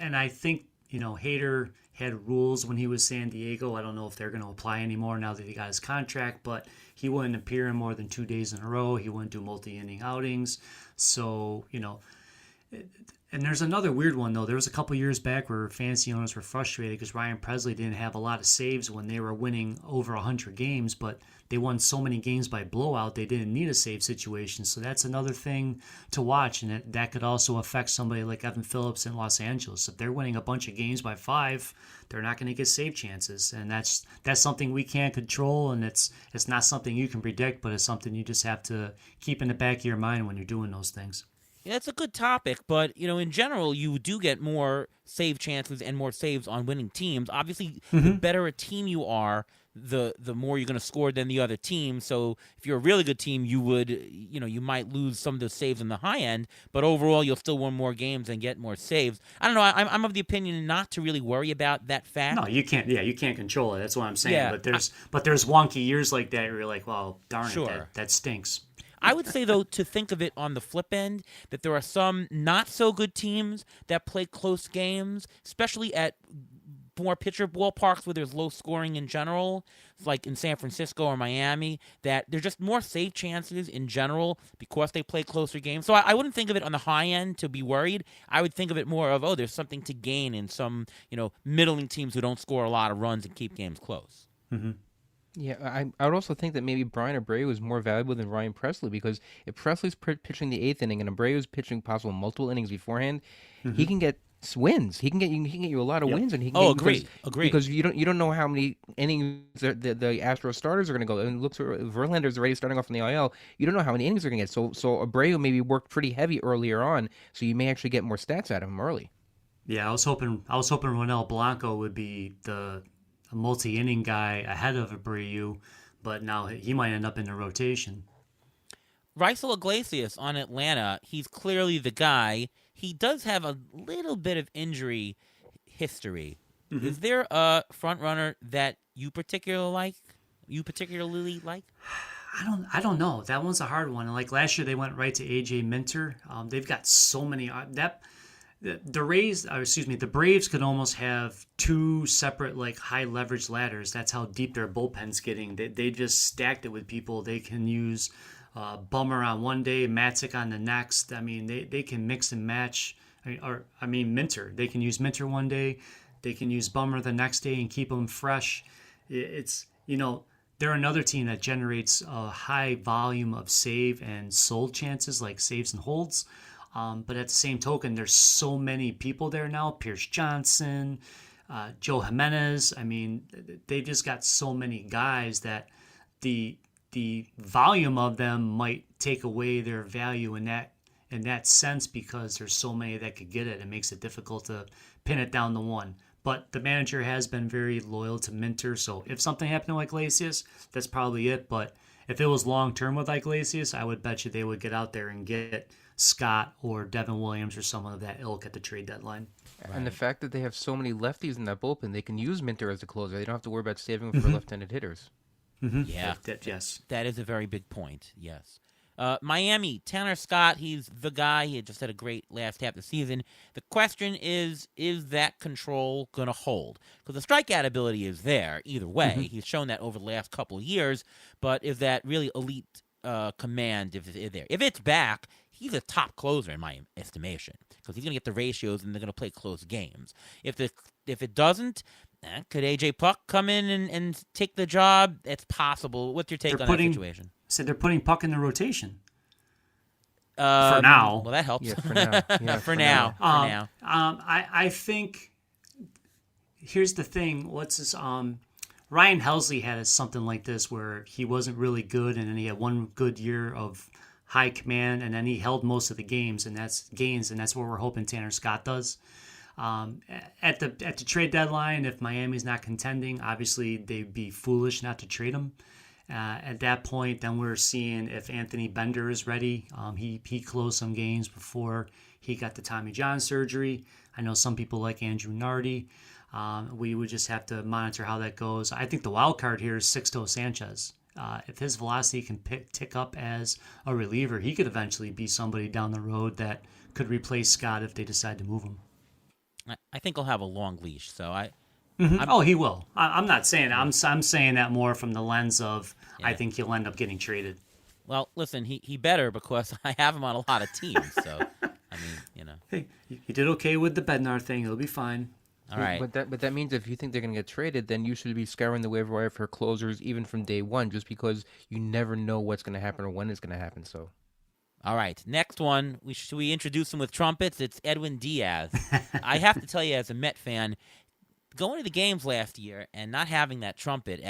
and I think, Hader had rules when he was San Diego. I don't know if they're going to apply anymore now that he got his contract, but he wouldn't appear in more than 2 days in a row. He wouldn't do multi-inning outings. So, and there's another weird one, though. There was a couple years back where fantasy owners were frustrated because Ryan Presley didn't have a lot of saves when they were winning over 100 games, but they won so many games by blowout they didn't need a save situation. So that's another thing to watch, and that could also affect somebody like Evan Phillips in Los Angeles. If they're winning a bunch of games by 5, they're not going to get save chances, and that's something we can't control, and it's not something you can predict, but it's something you just have to keep in the back of your mind when you're doing those things. It's a good topic, but in general, you do get more save chances and more saves on winning teams. Obviously, the better a team you are, the more you're going to score than the other team. So if you're a really good team, you would you might lose some of the saves in the high end, but overall you'll still win more games and get more saves. I don't know. I'm of the opinion not to really worry about that fact. No, you can't. Yeah, you can't control it. That's what I'm saying. Yeah, but there's wonky years like that where you're like, well, darn Sure. it, that stinks. I would say, though, to think of it on the flip end, that there are some not so good teams that play close games, especially at more pitcher ballparks where there's low scoring in general, like in San Francisco or Miami, that there's just more save chances in general because they play closer games. So I wouldn't think of it on the high end to be worried. I would think of it more of, there's something to gain in some, middling teams who don't score a lot of runs and keep games close. Mm-hmm. Yeah, I would also think that maybe Brian Abreu is more valuable than Ryan Presley, because if Presley's pitching the 8th inning and Abreu's pitching possible multiple innings beforehand, he can get wins. He can get you a lot of wins, and he can. Agree. Because you don't know how many innings the Astros starters are going to go. And it looks, Verlander's already starting off in the IL. You don't know how many innings they're going to get. So Abreu maybe worked pretty heavy earlier on, so you may actually get more stats out of him early. Yeah, I was hoping Ronel Blanco would be the multi-inning guy ahead of Abreu, but now he might end up in the rotation. Raisel Iglesias on Atlanta, he's clearly the guy. He does have a little bit of injury history. Mm-hmm. Is there a front runner that you particularly like? I don't know. That one's a hard one. And like last year, they went right to AJ Minter. They've got so many. The Braves could almost have two separate like high leverage ladders. That's how deep their bullpen's getting. They just stacked it with people. They can use Bummer on one day, Matzik on the next. I mean, they can mix and match. Minter. They can use Minter one day. They can use Bummer the next day and keep them fresh. It's they're another team that generates a high volume of save and sold chances, like saves and holds. But at the same token, there's so many people there now. Pierce Johnson, Joe Jimenez. I mean, they've just got so many guys that the volume of them might take away their value in that sense, because there's so many that could get it. It makes it difficult to pin it down to one. But the manager has been very loyal to Minter, so if something happened to Iglesias, that's probably it. But if it was long-term with Iglesias, I would bet you they would get out there and get Scott or Devin Williams or someone of that ilk at the trade deadline. Right. And the fact that they have so many lefties in that bullpen, they can use Minter as a closer. They don't have to worry about saving him for left-handed hitters. Mm-hmm. Yeah. Yes. That is a very big point, yes. Miami, Tanner Scott, he's the guy. He just had a great last half of the season. The question is that control going to hold? Because the strikeout ability is there either way. Mm-hmm. He's shown that over the last couple of years, but is that really elite command if it's there? If it's back, he's a top closer in my estimation, because he's going to get the ratios and they're going to play close games. If it doesn't, could AJ Puck come in and take the job? It's possible. What's your take on that situation? So they're putting Puck in the rotation. For now. Well, that helps. Yeah, for now. Yeah, for now. I think here's the thing. Ryan Helsley had something like this where he wasn't really good, and then he had one good year of high command, and then he held most of the games, and that's what we're hoping Tanner Scott does. At the trade deadline, if Miami's not contending, obviously they'd be foolish not to trade him. At that point, then we're seeing if Anthony Bender is ready. He closed some games before he got the Tommy John surgery. I know some people like Andrew Nardi. We would just have to monitor how that goes. I think the wild card here is Sixto Sanchez. If his velocity can tick up as a reliever, he could eventually be somebody down the road that could replace Scott if they decide to move him. I think he'll have a long leash, so I. Mm-hmm. He will. I'm not saying. I'm saying that more from the lens of I think he'll end up getting traded. Well, listen, he better, because I have him on a lot of teams. So Hey, he did okay with the Bednar thing. He'll be fine. All right. But that means if you think they're going to get traded, then you should be scouring the waiver wire for closers even from day one, just because you never know what's going to happen or when it's going to happen. So. All right, next one. Should we introduce him with trumpets? It's Edwin Diaz. I have to tell you, as a Met fan, going to the games last year and not having that trumpet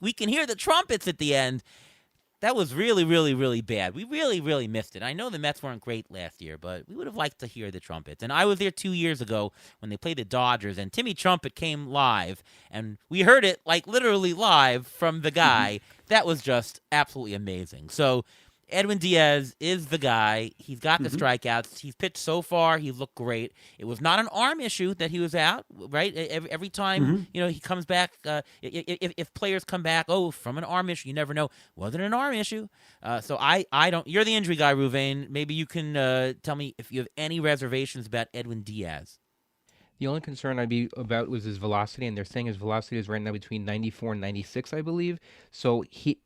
we can hear the trumpets at the end, That was really, really, really bad. We really, really missed it. I know the Mets weren't great last year, but we would have liked to hear the trumpets. And I was there 2 years ago when they played the Dodgers, and Timmy Trumpet came live, and we heard it like literally live from the guy. That was just absolutely amazing. So Edwin Diaz is the guy. He's got the strikeouts. He's pitched so far. He looked great. It was not an arm issue that he was out, right? Every time, he comes back, if players come back, from an arm issue, you never know. Wasn't an arm issue. So I don't, you're the injury guy, Ruvain. Maybe you can tell me if you have any reservations about Edwin Diaz. The only concern I'd be about was his velocity, and they're saying his velocity is right now between 94 and 96, I believe. So he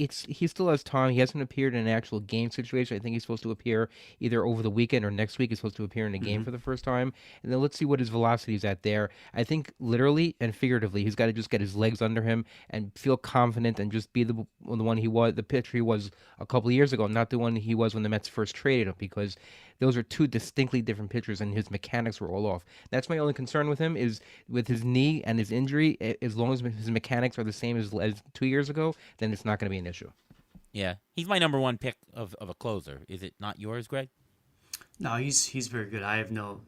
still has time. He hasn't appeared in an actual game situation. I think he's supposed to appear either over the weekend or next week. He's supposed to appear in a game for the first time. And then let's see what his velocity is at there. I think literally and figuratively, he's got to just get his legs under him and feel confident and just be the one he was, the pitcher he was a couple of years ago, not the one he was when the Mets first traded him, because those are two distinctly different pitchers, and his mechanics were all off. That's my only concern with him, is with his knee and his injury. As long as his mechanics are the same as 2 years ago, then it's not going to be an issue. Yeah, he's my number one pick of a closer. Is it not yours, Greg? No, he's very good. I have no,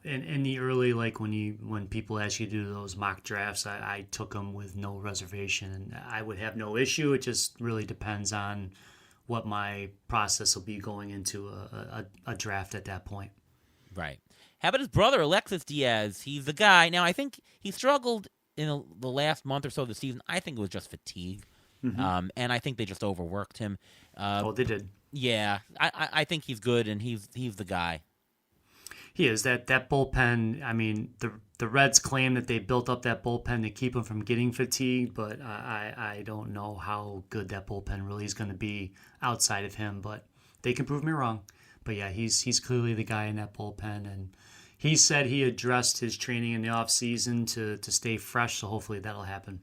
in the early, like when people ask you to do those mock drafts, I took him with no reservation, and I would have no issue. It just really depends on what my process will be going into a draft at that point. Right. How about his brother, Alexis Diaz? He's the guy. Now, I think he struggled in the last month or so of the season. I think it was just fatigue. And I think they just overworked him. They did. Yeah. I think he's good, and he's the guy. He is. That bullpen, I mean, the Reds claim that they built up that bullpen to keep him from getting fatigued, but I don't know how good that bullpen really is going to be outside of him, but they can prove me wrong. But yeah, he's clearly the guy in that bullpen, and he said he addressed his training in the offseason to stay fresh, so hopefully that'll happen.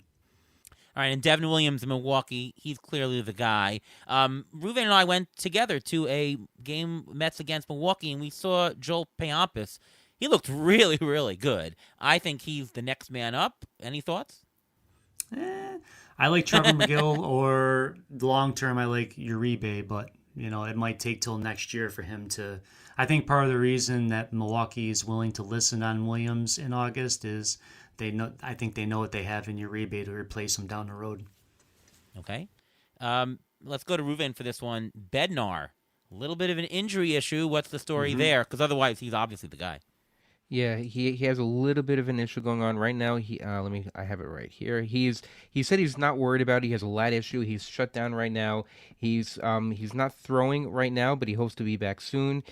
All right, and Devin Williams in Milwaukee, he's clearly the guy. Ruven and I went together to a game, Mets against Milwaukee, and we saw Joel Payampas. He looked really, really good. I think he's the next man up. Any thoughts? I like Trevor McGill, or long term, I like Uribe, but it might take till next year for him to. I think part of the reason that Milwaukee is willing to listen on Williams in August is I think they know what they have in Uribe to replace him down the road. Okay. Let's go to Ruven for this one. Bednar, a little bit of an injury issue. What's the story there? Because otherwise, he's obviously the guy. Yeah, he has a little bit of an issue going on right now. I have it right here. He said he's not worried about it. He has a lat issue. He's shut down right now. He's not throwing right now, but he hopes to be back soon.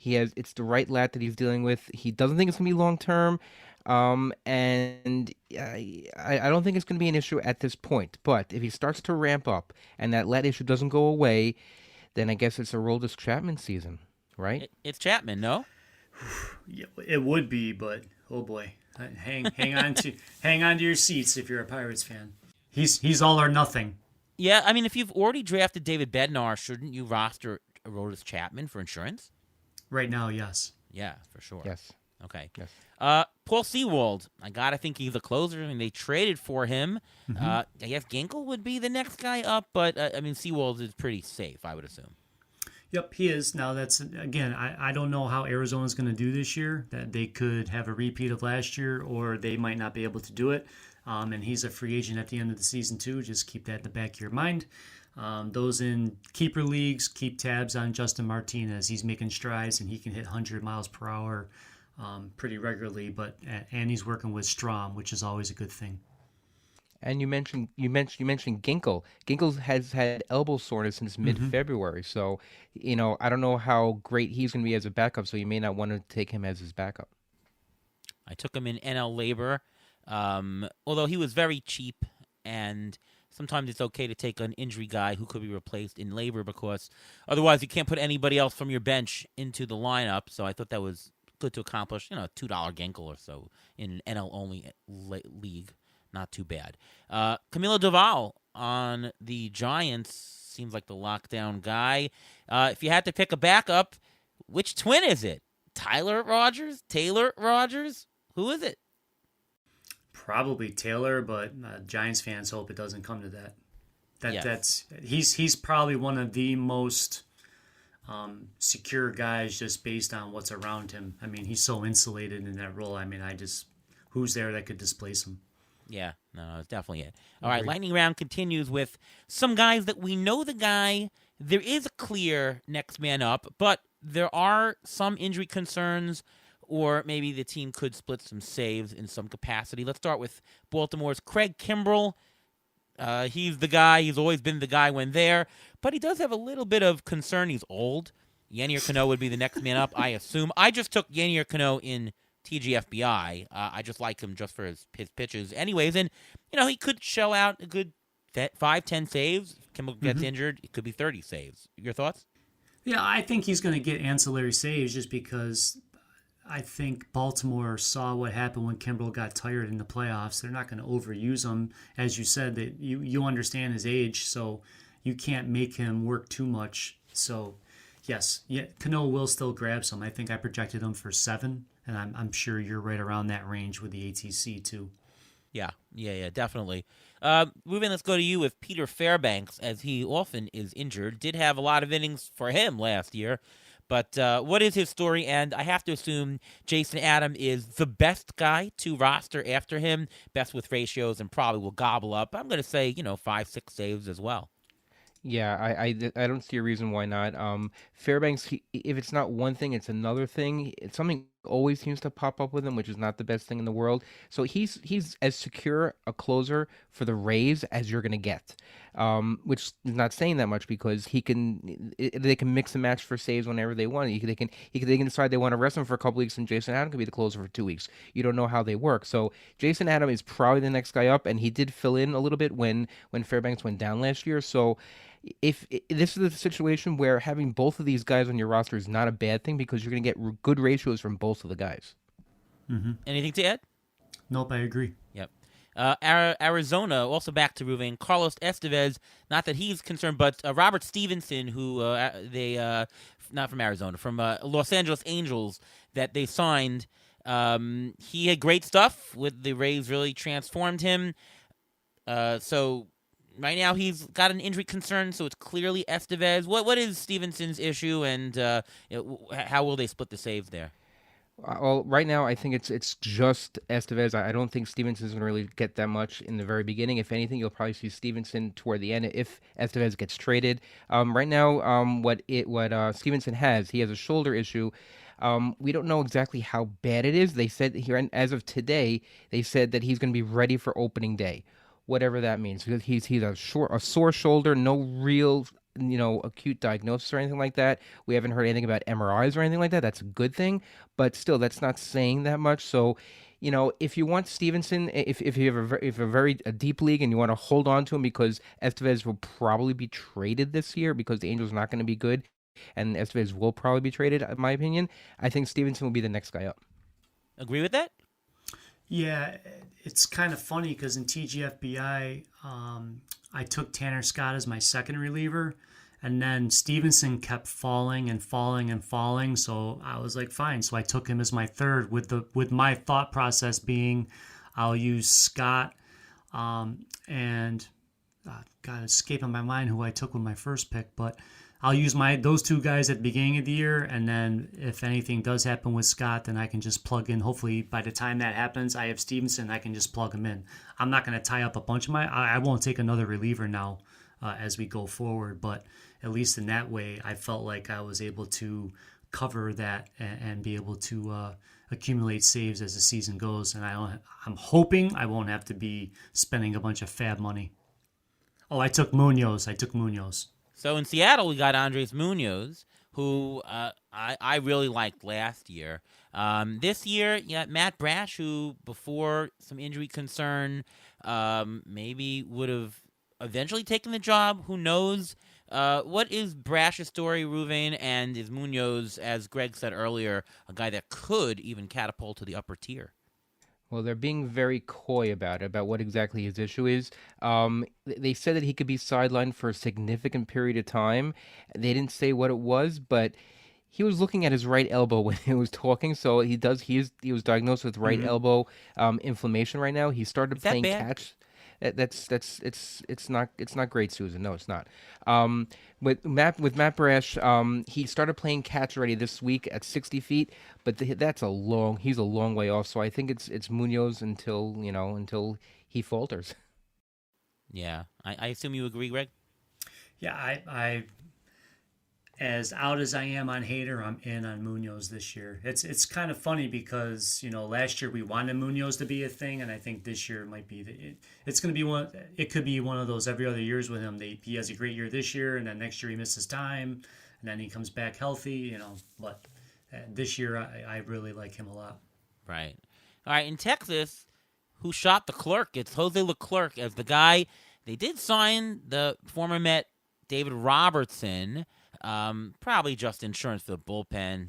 It's the right lat that he's dealing with. He doesn't think it's gonna be long term. And I don't think it's going to be an issue at this point. But if he starts to ramp up and that lat issue doesn't go away, then I guess it's a Aroldis Chapman season, right? It's Chapman, no? Yeah, it would be, but oh boy, hang on to your seats if you're a Pirates fan. He's all or nothing. Yeah, I mean, if you've already drafted David Bednar, shouldn't you roster Aroldis Chapman for insurance? Right now, yes. Yeah, for sure. Yes. Okay. Yes. Paul Sewald, I gotta think he's a closer. I mean, they traded for him. I guess Ginkel would be the next guy up, but Sewald is pretty safe, I would assume. Yep, he is. Now that's again, I don't know how Arizona's going to do this year. That they could have a repeat of last year, or they might not be able to do it. And he's a free agent at the end of the season too. Just keep that in the back of your mind. Those in keeper leagues, keep tabs on Justin Martinez. He's making strides, and he can hit 100 miles per hour. Pretty regularly, and he's working with Strom, which is always a good thing. And you mentioned Ginkel. Ginkel has had elbow soreness since mid-February, so I don't know how great he's going to be as a backup. So you may not want to take him as his backup. I took him in NL Labor, although he was very cheap, and sometimes it's okay to take an injury guy who could be replaced in Labor, because otherwise you can't put anybody else from your bench into the lineup. So I thought that was good to accomplish, $2 Ginkel or so in an NL only league. Not too bad. Camilo Doval on the Giants seems like the lockdown guy. If you had to pick a backup, which twin is it? Taylor Rogers? Who is it? Probably Taylor, but Giants fans hope it doesn't come to that. Yes. That's he's probably one of the most secure guys just based on what's around him. I mean, he's so insulated in that role. I mean, who's there that could displace him? Yeah, no, that's definitely it. All right, lightning round continues with some guys that we know the guy. There is a clear next man up, but there are some injury concerns, or maybe the team could split some saves in some capacity. Let's start with Baltimore's Craig Kimbrell. He's the guy. He's always been the guy when there, but he does have a little bit of concern. He's old. Yenier Cano would be the next man up, I assume. I just took Yenier Cano in TGFBI. I just like him just for his pitches. Anyways, and, he could shell out a good 5-10 saves. Kimball gets injured. It could be 30 saves. Your thoughts? Yeah, I think he's going to get ancillary saves just because I think Baltimore saw what happened when Kimbrell got tired in the playoffs. They're not going to overuse him. As you said, that you understand his age, so you can't make him work too much. So, yes, Cano will still grab some. I think I projected him for 7, and I'm sure you're right around that range with the ATC too. Yeah, definitely. Ruben, let's go to you with Peter Fairbanks, as he often is injured. Did have a lot of innings for him last year. But what is his story? And I have to assume Jason Adam is the best guy to roster after him, best with ratios, and probably will gobble up. I'm going to say, 5-6 saves as well. Yeah, I don't see a reason why not. Fairbanks, if it's not one thing, it's another thing. Something always seems to pop up with him, which is not the best thing in the world. So he's as secure a closer for the Rays as you're gonna get, which is not saying that much because they can mix and match for saves whenever they want. They can decide they want to rest him for a couple weeks, and Jason Adam could be the closer for 2 weeks. You don't know how they work. So Jason Adam is probably the next guy up, and he did fill in a little bit when Fairbanks went down last year. So if this is a situation where having both of these guys on your roster is not a bad thing because you're going to get good ratios from both of the guys. Mm-hmm. Anything to add? Nope, I agree. Yep. Arizona, also back to Ruvain, Carlos Estevez, not that he's concerned, but Robert Stevenson, who not from Arizona, from Los Angeles Angels, that they signed. He had great stuff with the Rays, really transformed him. So right now he's got an injury concern, so it's clearly Estevez. What is Stevenson's issue, and how will they split the saves there? Well, right now I think it's just Estevez. I don't think Stevenson's going to really get that much in the very beginning. If anything, you'll probably see Stevenson toward the end if Estevez gets traded. Right now, what Stevenson he has a shoulder issue. We don't know exactly how bad it is. They said here, as of today, they said that he's going to be ready for opening day, whatever that means. Because he's a sore shoulder, no real acute diagnosis or anything like that. We haven't heard anything about MRIs or anything like that. That's a good thing, but still, that's not saying that much. So, if you want Stevenson, if you have a deep league and you want to hold on to him because Estevez will probably be traded this year because the Angels are not going to be good, and Estevez will probably be traded, in my opinion, I think Stevenson will be the next guy up. Agree with that? Yeah, it's kind of funny because in TGFBI, I took Tanner Scott as my second reliever, and then Stevenson kept falling and falling and falling. So I was like, fine. So I took him as my third, with my thought process being, I'll use Scott, and God, escaping my mind who I took with my first pick, but I'll use those two guys at the beginning of the year, and then if anything does happen with Scott, then I can just plug in. Hopefully, by the time that happens, I have Stevenson. I can just plug him in. I'm not going to tie up a bunch of I won't take another reliever now as we go forward, but at least in that way, I felt like I was able to cover that and be able to accumulate saves as the season goes. And I'm hoping I won't have to be spending a bunch of fab money. Oh, I took Munoz. So in Seattle, we got Andres Munoz, who I really liked last year. This year, you got Matt Brash, who before some injury concern maybe would have eventually taken the job. Who knows? What is Brash's story, Ruvain, and is Munoz, as Greg said earlier, a guy that could even catapult to the upper tier? Well, they're being very coy about what exactly his issue is. They said that he could be sidelined for a significant period of time. They didn't say what it was, but he was looking at his right elbow when he was talking. So he was diagnosed with right elbow inflammation right now. He started playing catch. It's not great, Susan. No, it's not. Um, with Matt Brash, he started playing catch already this week at 60 feet, but he's a long way off. So I think it's Munoz until he falters. Yeah, I assume you agree, Greg. Yeah, I as out as I am on Hader, I'm in on Munoz this year. It's kind of funny because last year we wanted Munoz to be a thing, and I think this year might be it's going to be one. It could be one of those every other years with him. He has a great year this year, and then next year he misses time, and then he comes back healthy. But this year I really like him a lot. Right. All right. In Texas, who shot the clerk? It's Jose Leclerc as the guy. They did sign the former Met David Robertson. Probably just insurance for the bullpen,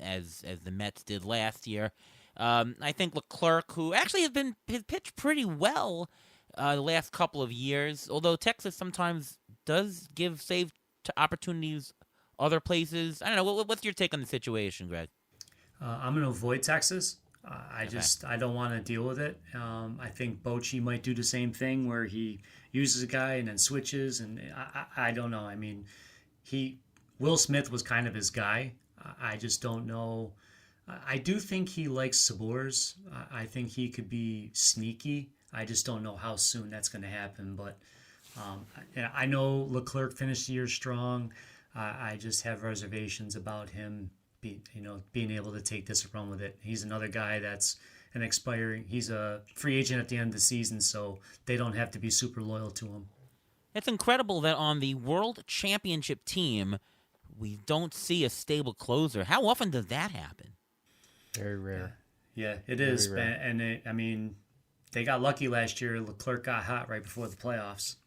as the Mets did last year. I think Leclerc, who actually has pitched pretty well the last couple of years, although Texas sometimes does give save to opportunities other places. I don't know. What's your take on the situation, Greg? I'm going to avoid Texas. Okay. I don't want to deal with it. I think Bochy might do the same thing where he uses a guy and then switches, and I don't know. I mean, Will Smith was kind of his guy. I just don't know. I do think he likes Sabors. I think he could be sneaky. I just don't know how soon that's going to happen. But I know Leclerc finished the year strong. I just have reservations about him being able to take this run with it. He's another guy that's he's a free agent at the end of the season, so they don't have to be super loyal to him. It's incredible that on the World Championship team, we don't see a stable closer. How often does that happen? Very rare. Yeah, it Very is. rare. And they got lucky last year. Leclerc got hot right before the playoffs.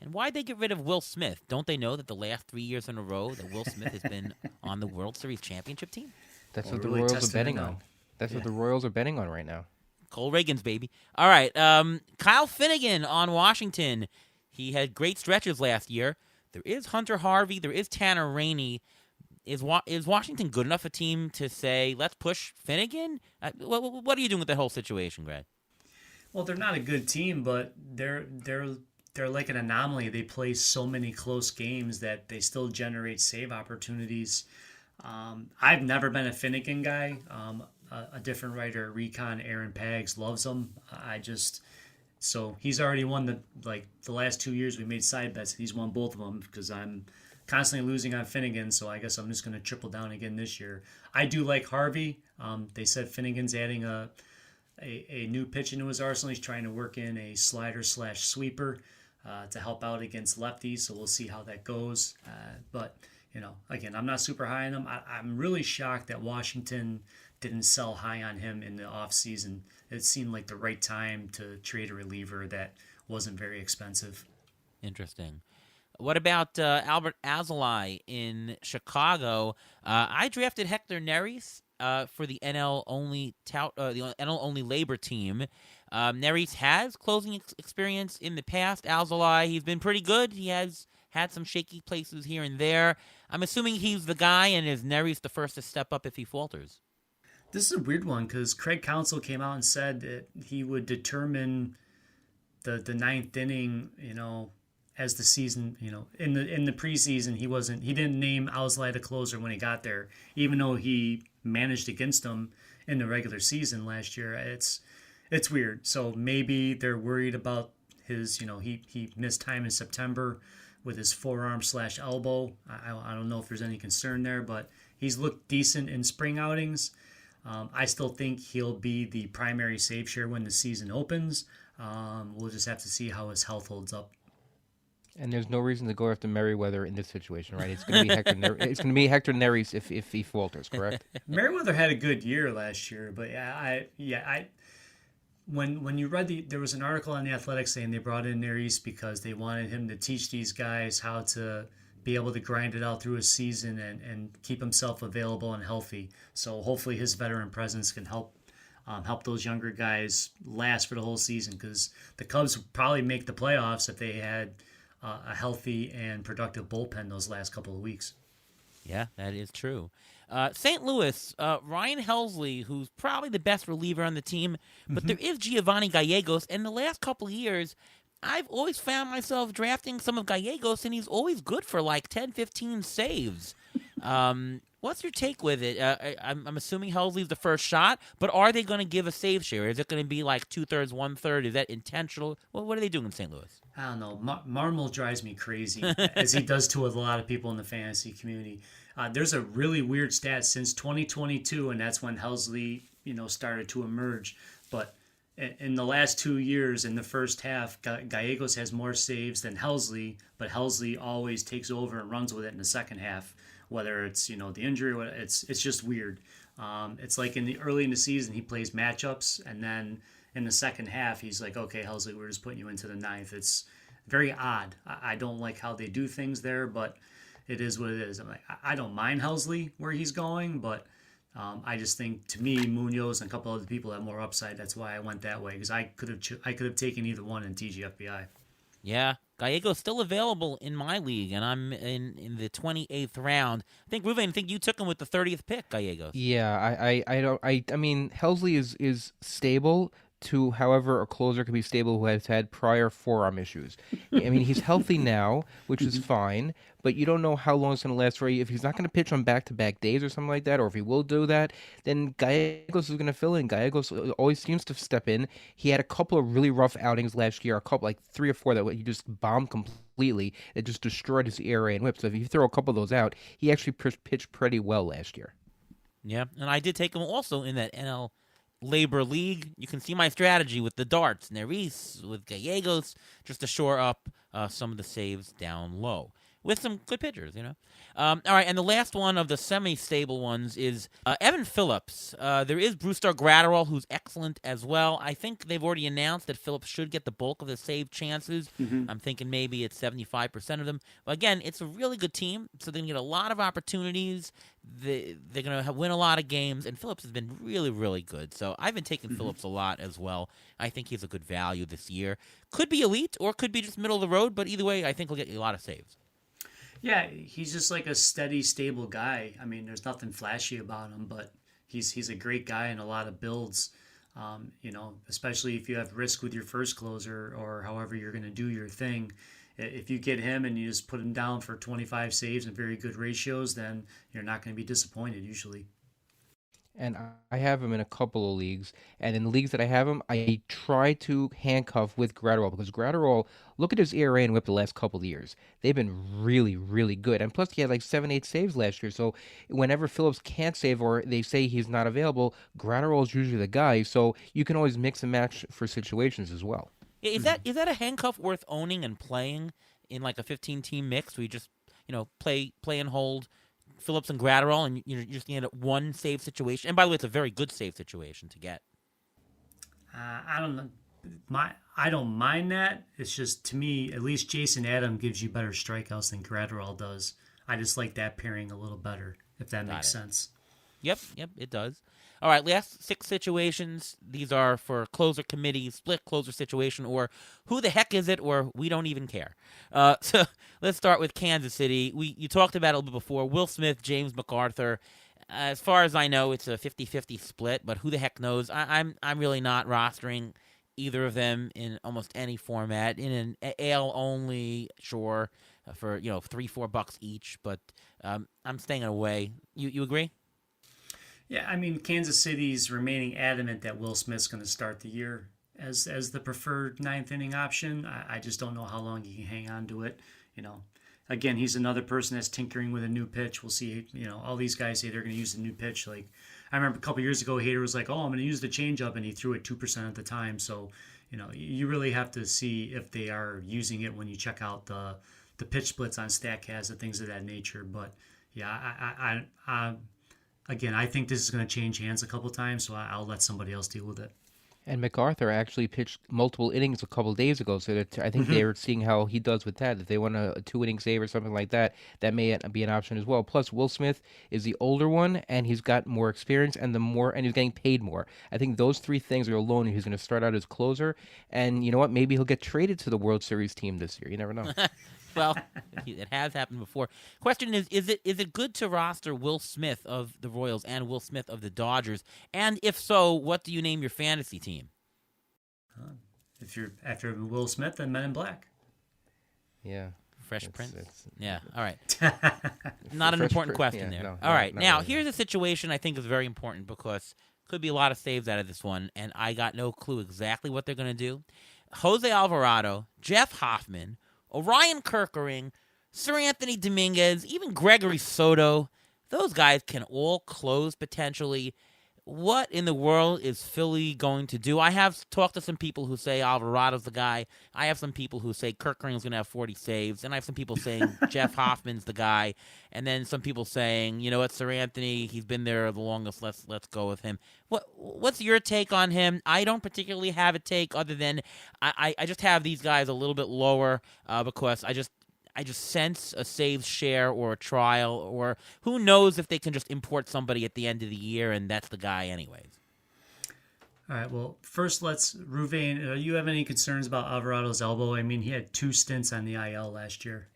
And why'd they get rid of Will Smith? Don't they know that the last 3 years in a row that Will Smith has been on the World Series championship team? That's Well, what the really Royals are testing betting it on. out. That's Yeah. what the Royals are betting on right now. Cole Reagan's baby. All right. Kyle Finnegan on Washington. He had great stretches last year. There is Hunter Harvey. There is Tanner Rainey. Is Washington good enough a team to say, let's push Finnegan? What are you doing with that whole situation, Greg? Well, they're not a good team, but they're like an anomaly. They play so many close games that they still generate save opportunities. I've never been a Finnegan guy. A different writer, Recon Aaron Pags, loves him. So he's already won the last 2 years we made side bets. He's won both of them because I'm constantly losing on Finnegan. So I guess I'm just going to triple down again this year. I do like Harvey. They said Finnegan's adding a new pitch into his arsenal. He's trying to work in a slider/sweeper to help out against lefties. So we'll see how that goes. But again, I'm not super high on him. I'm really shocked that Washington didn't sell high on him in the offseason. It seemed like the right time to trade a reliever that wasn't very expensive. Interesting. What about Albert Alzolay in Chicago? I drafted Hector Neris for the NL only the NL only labor team. Neris has closing experience in the past. Alzolay, he's been pretty good. He has had some shaky places here and there. I'm assuming he's the guy, and is Neris the first to step up if he falters? This is a weird one because Craig Counsell came out and said that he would determine the ninth inning, as the season, in the preseason, he didn't name Alzolay the closer when he got there, even though he managed against him in the regular season last year. It's weird. So maybe they're worried about his, he missed time in September with his forearm/elbow. I don't know if there's any concern there, but he's looked decent in spring outings. I still think he'll be the primary save share when the season opens. We'll just have to see how his health holds up. And there's no reason to go after Merriweather in this situation, right? It's going to be it's going to be Hector Neris if he falters, correct? Merriweather had a good year last year, but when you read there was an article on the Athletic saying they brought in Neris because they wanted him to teach these guys how to be able to grind it out through a season and keep himself available and healthy. So hopefully his veteran presence can help those younger guys last for the whole season, because the Cubs would probably make the playoffs if they had a healthy and productive bullpen those last couple of weeks. Yeah, that is true. St. Louis, Ryan Helsley, who's probably the best reliever on the team, but Hmm. there is Giovanni Gallegos. And the last couple of years, I've always found myself drafting some of Gallegos, and he's always good for like 10, 15 saves. What's your take with it? I'm assuming Helsley's the first shot, but are they going to give a save share? Is it going to be like 2/3, 1/3? Is that intentional? Well, what are they doing in St. Louis? I don't know. Marmol drives me crazy, as he does to a lot of people in the fantasy community. There's a really weird stat since 2022, and that's when Helsley, started to emerge. But in the last 2 years, in the first half, Gallegos has more saves than Helsley, but Helsley always takes over and runs with it in the second half. Whether it's the injury, or it's just weird. It's like early in the season he plays matchups, and then in the second half he's like, okay, Helsley, we're just putting you into the ninth. It's very odd. I don't like how they do things there, but it is what it is. I'm like, I don't mind Helsley where he's going, but I just think, to me, Munoz and a couple other people have more upside. That's why I went that way, because I could have taken either one in TGFBI. Yeah, Gallegos still available in my league, and I'm in the 28th round. I think, Ruven, you took him with the 30th pick, Gallegos. Yeah, I mean, Helsley is stable to, however, a closer can be stable who has had prior forearm issues. I mean, he's healthy now, which is fine, but you don't know how long it's going to last for you. If he's not going to pitch on back-to-back days or something like that, or if he will do that, then Gallegos is going to fill in. Gallegos always seems to step in. He had a couple of really rough outings last year, like 3 or 4 that he just bombed completely. It just destroyed his ERA and whip. So if you throw a couple of those out, he actually pitched pretty well last year. Yeah, and I did take him also in that NL Labor League. You can see my strategy with the darts, Neris, with Gallegos, just to shore up some of the saves down low with some good pitchers. All right, and the last one of the semi-stable ones is Evan Phillips. There is Brewster Gratterall, who's excellent as well. I think they've already announced that Phillips should get the bulk of the save chances. I'm thinking maybe it's 75% of them. But again, it's a really good team, so they're going to get a lot of opportunities. They're going to win a lot of games, and Phillips has been really, really good. So I've been taking Phillips a lot as well. I think he's a good value this year. Could be elite or could be just middle of the road, but either way, I think he'll get you a lot of saves. Yeah, he's just like a steady, stable guy. I mean, there's nothing flashy about him, but he's a great guy in a lot of builds. Especially if you have risk with your first closer or however you're going to do your thing. If you get him and you just put him down for 25 saves and very good ratios, then you're not going to be disappointed usually. And I have him in a couple of leagues. And in the leagues that I have him, I try to handcuff with Gratterall because Gratterall, look at his ERA and whip the last couple of years. They've been really, really good. And plus, he had like 7, 8 saves last year. So whenever Phillips can't save or they say he's not available, Gratterall is usually the guy. So you can always mix and match for situations as well. Is that a handcuff worth owning and playing in like a 15-team mix where you just play and hold Phillips and Gratterall, and you're just going to get one save situation? And by the way, it's a very good save situation to get. I don't know. I don't mind that. It's just, to me, at least Jason Adam gives you better strikeouts than Gratterall does. I just like that pairing a little better, if that makes sense. Yep, it does. All right, last 6 situations. These are for closer committee, split closer situation, or who the heck is it, or we don't even care. So let's start with Kansas City. You talked about it a little bit before. Will Smith, James MacArthur. As far as I know, it's a 50-50 split, but who the heck knows? I'm really not rostering either of them in almost any format. In an AL only, sure, for $3-4 each, but I'm staying away. You agree? Yeah, I mean, Kansas City's remaining adamant that Will Smith's going to start the year as the preferred ninth inning option. I just don't know how long he can hang on to it. Again, he's another person that's tinkering with a new pitch. We'll see. All these guys say they're going to use the new pitch. Like, I remember a couple years ago, Hader was like, "Oh, I'm going to use the changeup," and he threw it 2% at the time. So, you really have to see if they are using it when you check out the pitch splits on Statcast and things of that nature. But yeah, Again, I think this is going to change hands a couple times, so I'll let somebody else deal with it. And MacArthur actually pitched multiple innings a couple of days ago, so that I think they're seeing how he does with that. If they want a 2-inning save or something like that, that may be an option as well. Plus, Will Smith is the older one, and he's got more experience, and he's getting paid more. I think those 3 things are alone. He's going to start out as closer, and you know what? Maybe he'll get traded to the World Series team this year. You never know. Well, it has happened before. Question is it good to roster Will Smith of the Royals and Will Smith of the Dodgers? And if so, what do you name your fantasy team? If you're after Will Smith, then Men in Black. Yeah. Fresh Prince? It's- Yeah, all right. Not an Fresh important Prince, question yeah, there. no, All right, not now really. here's a situation I think is very important because could be a lot of saves out of this one, and I got no clue exactly what they're going to do. Jose Alvarado, Jeff Hoffman, Orion Kerkering, Sir Anthony Dominguez, even Gregory Soto, those guys can all close potentially. What in the world is Philly going to do? I have talked to some people who say Alvarado's the guy. I have some people who say Kerkering's going to have 40 saves. And I have some people saying Jeff Hoffman's the guy. And then some people saying, you know what, Sir Anthony, he's been there the longest. Let's go with him. What's your take on him? I don't particularly have a take other than I just have these guys a little bit lower because I just sense a save share or a trial, or who knows if they can just import somebody at the end of the year and that's the guy anyways. All right. Well, first Ruvain, you have any concerns about Alvarado's elbow? I mean, he had 2 stints on the IL last year.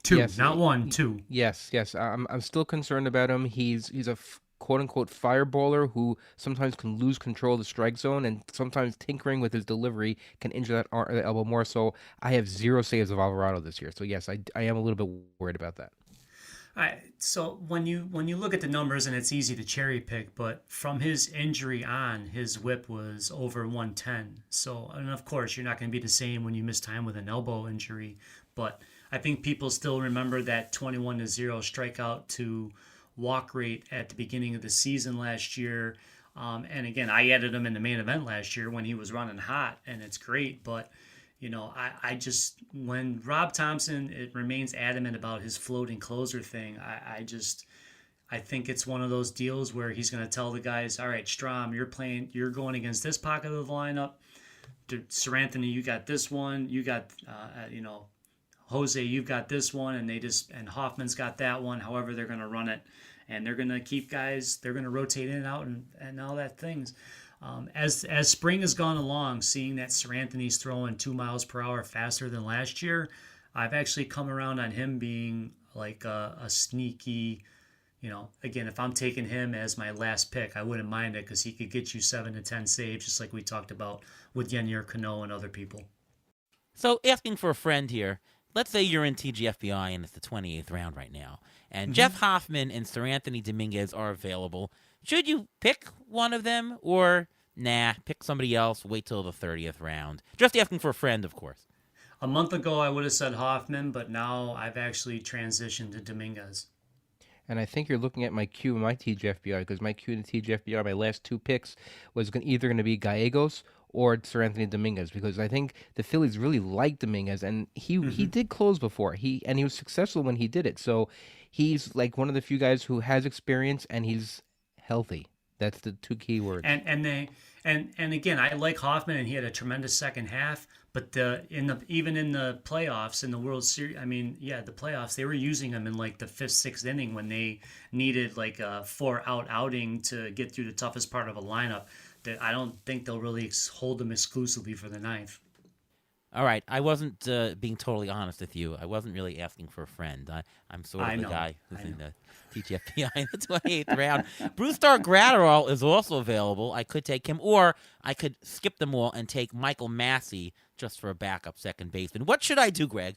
2, Yes, not 1, 2. Yes. I'm still concerned about him. He's a quote unquote fireballer who sometimes can lose control of the strike zone, and sometimes tinkering with his delivery can injure that elbow more. So I have 0 saves of Alvarado this year. So yes, I am a little bit worried about that. All right. So when you look at the numbers, and it's easy to cherry pick, but from his injury on, his WHIP was over 110. So, and of course, you're not going to be the same when you miss time with an elbow injury. But I think people still remember that 21-0 strikeout to walk rate at the beginning of the season last year. And again, I added him in the main event last year when he was running hot, and it's great. But I just, when Rob Thompson, it remains adamant about his floating closer thing, I think it's one of those deals where he's going to tell the guys, all right, Strom, you're going against this pocket of the lineup. Sir Anthony, you got this one. You got, Jose, you've got this one. And Hoffman's got that one. However, they're going to run it. And they're going to keep guys, they're going to rotate in and out and all that things. As spring has gone along, seeing that Sir Anthony's throwing 2 miles per hour faster than last year, I've actually come around on him being like a sneaky, again, if I'm taking him as my last pick, I wouldn't mind it because he could get you 7 to 10 saves, just like we talked about with Yennier Cano and other people. So asking for a friend here, let's say you're in TGFBI and it's the 28th round right now, and Jeff Hoffman and Sir Anthony Dominguez are available. Should you pick one of them, or pick somebody else, wait till the 30th round? Just asking for a friend, of course. A month ago, I would have said Hoffman, but now I've actually transitioned to Dominguez. And I think you're looking at my queue in my TGFBI, because my queue in the TGFBI, my last 2 picks was either going to be Gallegos or Sir Anthony Dominguez, because I think the Phillies really like Dominguez, and he did close before. He was successful when he did it. So he's like one of the few guys who has experience, and he's healthy. That's the 2 key words. And again, I like Hoffman, and he had a tremendous second half. But even in the playoffs, in the World Series, the playoffs, they were using him in like the 5th, 6th inning when they needed like a 4-out outing to get through the toughest part of a lineup. That I don't think they'll really hold him exclusively for the 9th. All right, I wasn't being totally honest with you. I wasn't really asking for a friend. I'm sort of the guy who's in the TGFBI in the 28th round. Brewstar Gratterall is also available. I could take him, or I could skip them all and take Michael Massey just for a backup second baseman. What should I do, Greg?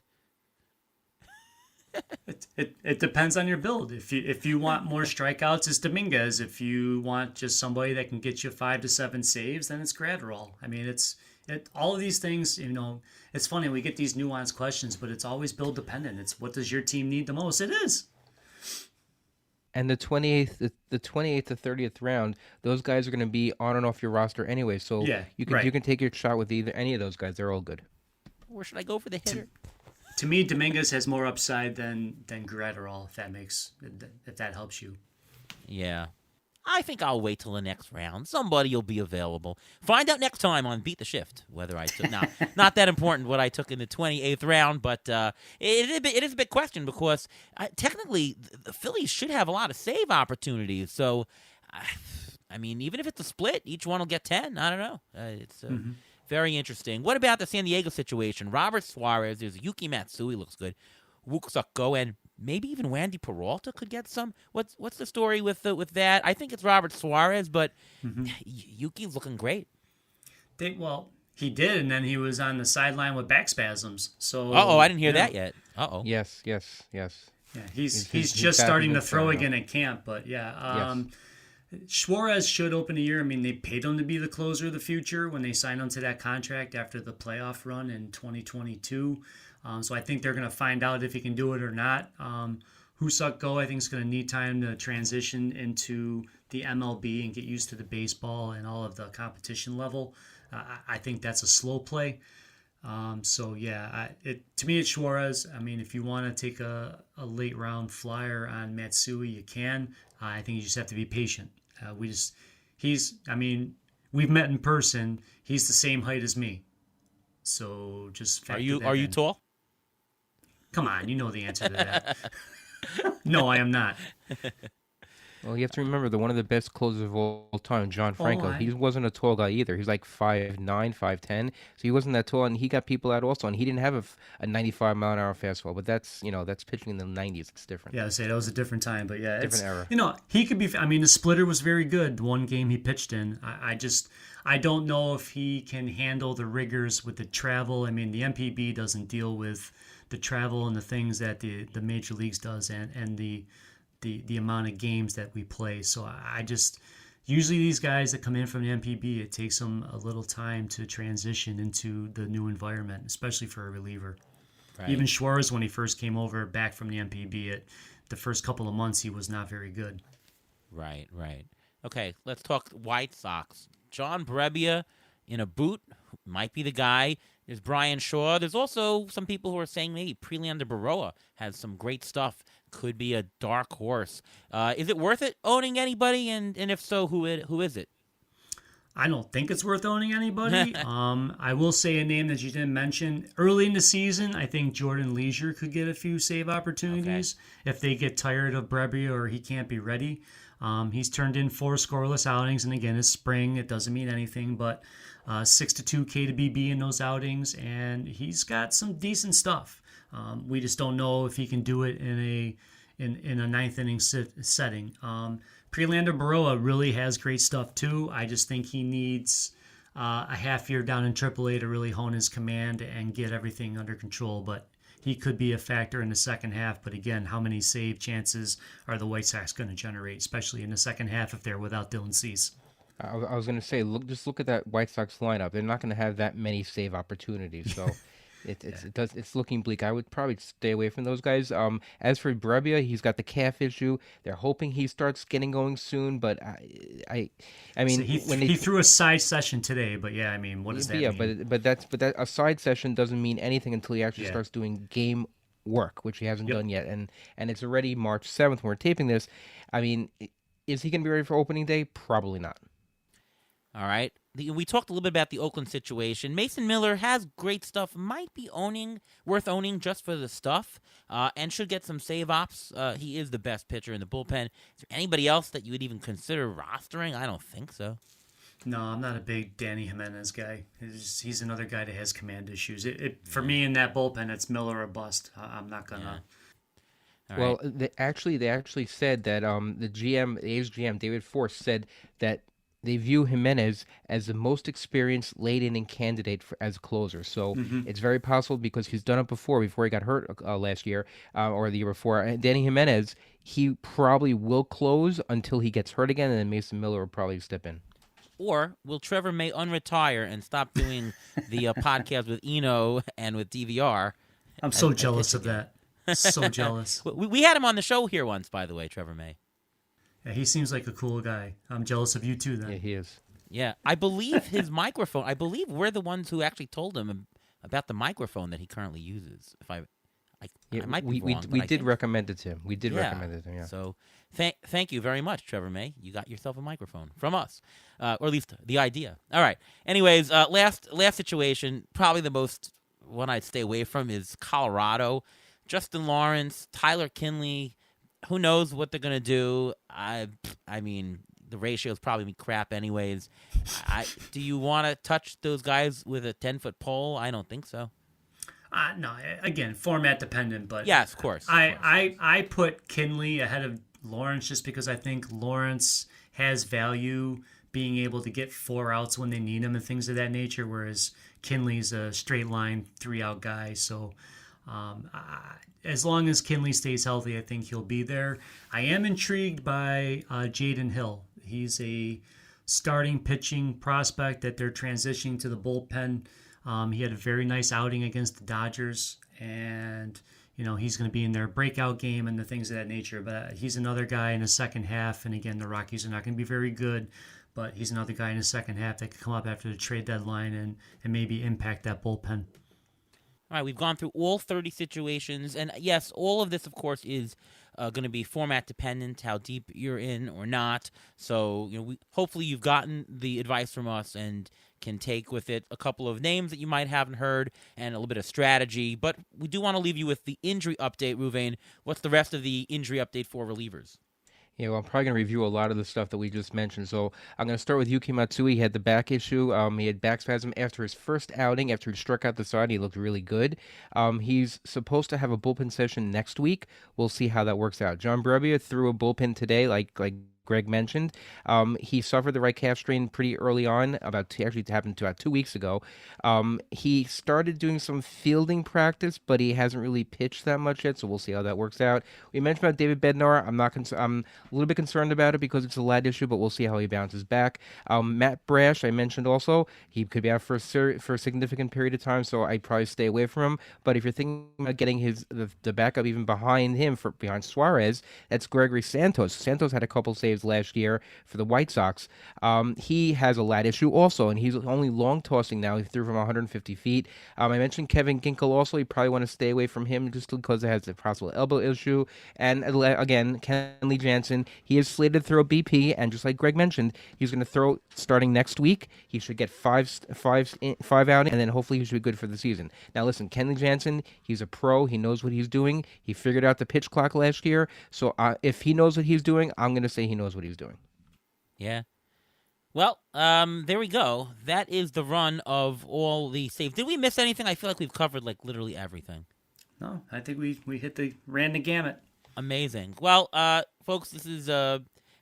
It depends on your build. If you want more strikeouts, it's Dominguez. If you want just somebody that can get you 5 to 7 saves, then it's Gratterall. I mean, all of these things, it's funny, we get these nuanced questions, but it's always build dependent. It's what does your team need the most? It is. And the 28th to 30th round, those guys are going to be on and off your roster anyway. So you can take your shot with either any of those guys. They're all good. Or should I go for the hitter? To me, Dominguez has more upside than Gratterall, if that helps you. Yeah. I think I'll wait till the next round. Somebody will be available. Find out next time on Beat the Shift whether I took. Now, not that important what I took in the 28th round, but it is a big question because technically the Phillies should have a lot of save opportunities. So, even if it's a split, each one will get 10. I don't know. It's very interesting. What about the San Diego situation? Robert Suarez, there's Yuki Matsui, looks good. Wook-Suk-Go, and maybe even Wandy Peralta could get some. What's the story with that? I think it's Robert Suarez, but Yuki's looking great. He did, and then he was on the sideline with back spasms. So, I didn't hear that yet. Yes. Yeah, he's just starting to throw again at camp, but Suarez should open the year. I mean, they paid him to be the closer of the future when they signed him to that contract after the playoff run in 2022. So I think they're going to find out if he can do it or not. Wook-Suk-Go, I think, is going to need time to transition into the MLB and get used to the baseball and all of the competition level. I think that's a slow play. To me, it's Suarez. I mean, if you want to take a late round flyer on Matsui, you can. I think you just have to be patient. We've met in person. He's the same height as me. So just factor that Are you in. tall? Come on, you know the answer to that. No, I am not. Well, you have to remember one of the best closers of all time, John Franco. He wasn't a tall guy either. He's like 5'9", 5'10", so he wasn't that tall, and he got people out also. And he didn't have a 95-mile-an-hour fastball, but that's pitching in the 90s. It's different. Yeah, I say that was a different time, but yeah, different era. He could be. I mean, the splitter was very good. The one game he pitched in, I don't know if he can handle the rigors with the travel. I mean, the MPB doesn't deal with the travel and the things that the major leagues does, and the amount of games that we play. So usually these guys that come in from the MPB, it takes them a little time to transition into the new environment, especially for a reliever. Right. Even Suarez, when he first came over back from the MPB, the first couple of months, he was not very good. Right. Okay, let's talk White Sox. John Brebbia in a boot might be the guy. There's Brian Shaw. There's also some people who are saying maybe Prelander Baroa has some great stuff. Could be a dark horse. Is it worth it owning anybody? And if so, who is it? I don't think it's worth owning anybody. I will say a name that you didn't mention. Early in the season, I think Jordan Leisure could get a few save opportunities if they get tired of Brebbia or he can't be ready. He's turned in 4 scoreless outings, and again, it's spring. It doesn't mean anything, but 6-2 K to BB in those outings, and he's got some decent stuff. We just don't know if he can do it in a ninth inning setting. Prelander Baroa really has great stuff too. I just think he needs a half year down in AAA to really hone his command and get everything under control. But he could be a factor in the second half. But again, how many save chances are the White Sox going to generate, especially in the second half if they're without Dylan Cease? I was going to say, look at that White Sox lineup. They're not going to have that many save opportunities. So. It's looking bleak. I would probably stay away from those guys. As for Brebbia, he's got the calf issue. They're hoping he starts getting going soon, but I mean, so he threw a side session today. But yeah, I mean, what does that mean? Yeah, but that a side session doesn't mean anything until he actually starts doing game work, which he hasn't done yet. And it's already March 7th when we're taping this. I mean, is he going to be ready for opening day? Probably not. All right. We talked a little bit about the Oakland situation. Mason Miller has great stuff, might be worth owning just for the stuff, and should get some save ops. He is the best pitcher in the bullpen. Is there anybody else that you would even consider rostering? I don't think so. No, I'm not a big Danny Jimenez guy. He's another guy that has command issues. For me in that bullpen, it's Miller or bust. I'm not gonna. Yeah. Well, they actually said that the A's GM David Force said that they view Jimenez as the most experienced late-inning candidate as closer. So it's very possible because he's done it before he got hurt last year or the year before. And Danny Jimenez, he probably will close until he gets hurt again, and then Mason Miller will probably step in. Or will Trevor May unretire and stop doing the podcast with Eno and with DVR? I'm so jealous of that. So jealous. We had him on the show here once, by the way, Trevor May. Yeah, he seems like a cool guy. I'm jealous of you too, then. Yeah, he is. Yeah, I believe his microphone. I believe we're the ones who actually told him about the microphone that he currently uses. If I might be wrong. We did recommend it to him. We did recommend it to him. Yeah. So thank you very much, Trevor May. You got yourself a microphone from us, or at least the idea. All right. Anyways, last situation, probably the most one I'd stay away from is Colorado. Justin Lawrence, Tyler Kinley. Who knows what they're going to do? I mean, the ratio's probably crap anyways. Do you want to touch those guys with a 10-foot pole? I don't think so. No, again, format dependent, but Yes, of course. I put Kinley ahead of Lawrence just because I think Lawrence has value being able to get 4 outs when they need him and things of that nature, whereas Kinley's a straight line 3-out guy. So as long as Kinley stays healthy, I think he'll be there. I am intrigued by Jaden Hill. He's a starting pitching prospect that they're transitioning to the bullpen. He had a very nice outing against the Dodgers, and he's going to be in their breakout game and the things of that nature. But he's another guy in the second half, and again, the Rockies are not going to be very good, but he's another guy in the second half that could come up after the trade deadline and maybe impact that bullpen. All right, we've gone through all 30 situations, and yes, all of this, of course, is going to be format dependent, how deep you're in or not. So, hopefully you've gotten the advice from us and can take with it a couple of names that you might haven't heard and a little bit of strategy. But we do want to leave you with the injury update, Ruvain. What's the rest of the injury update for relievers? Yeah, well, I'm probably going to review a lot of the stuff that we just mentioned. So I'm going to start with Yuki Matsui. He had the back issue. He had back spasm after his first outing. After he struck out the side, he looked really good. He's supposed to have a bullpen session next week. We'll see how that works out. John Brebbia threw a bullpen today, like Greg mentioned. He suffered the right calf strain pretty early on, actually it happened about 2 weeks ago. He started doing some fielding practice, but he hasn't really pitched that much yet, so we'll see how that works out. We mentioned about David Bednar. I'm a little bit concerned about it because it's a lat issue, but we'll see how he bounces back. Matt Brash, I mentioned also, he could be out for a significant period of time, so I'd probably stay away from him. But if you're thinking about getting the backup even behind him, behind Suarez, that's Gregory Santos. Santos had a couple saves last year for the White Sox. He has a lat issue also, and he's only long tossing now. He threw from 150 feet. I mentioned Kevin Ginkel also. You probably want to stay away from him just because it has a possible elbow issue. And again, Kenley Jansen, he is slated to throw BP, and just like Greg mentioned, he's going to throw starting next week. He should get five out, and then hopefully he should be good for the season. Now listen, Kenley Jansen, he's a pro. He knows what he's doing. He figured out the pitch clock last year. So if he knows what he's doing, I'm going to say he knows what he's doing. Yeah. Well, there we go. That is the run of all the saves. Did we miss anything? I feel like we've covered literally everything. No, I think we ran the gamut. Amazing. Well, folks, this is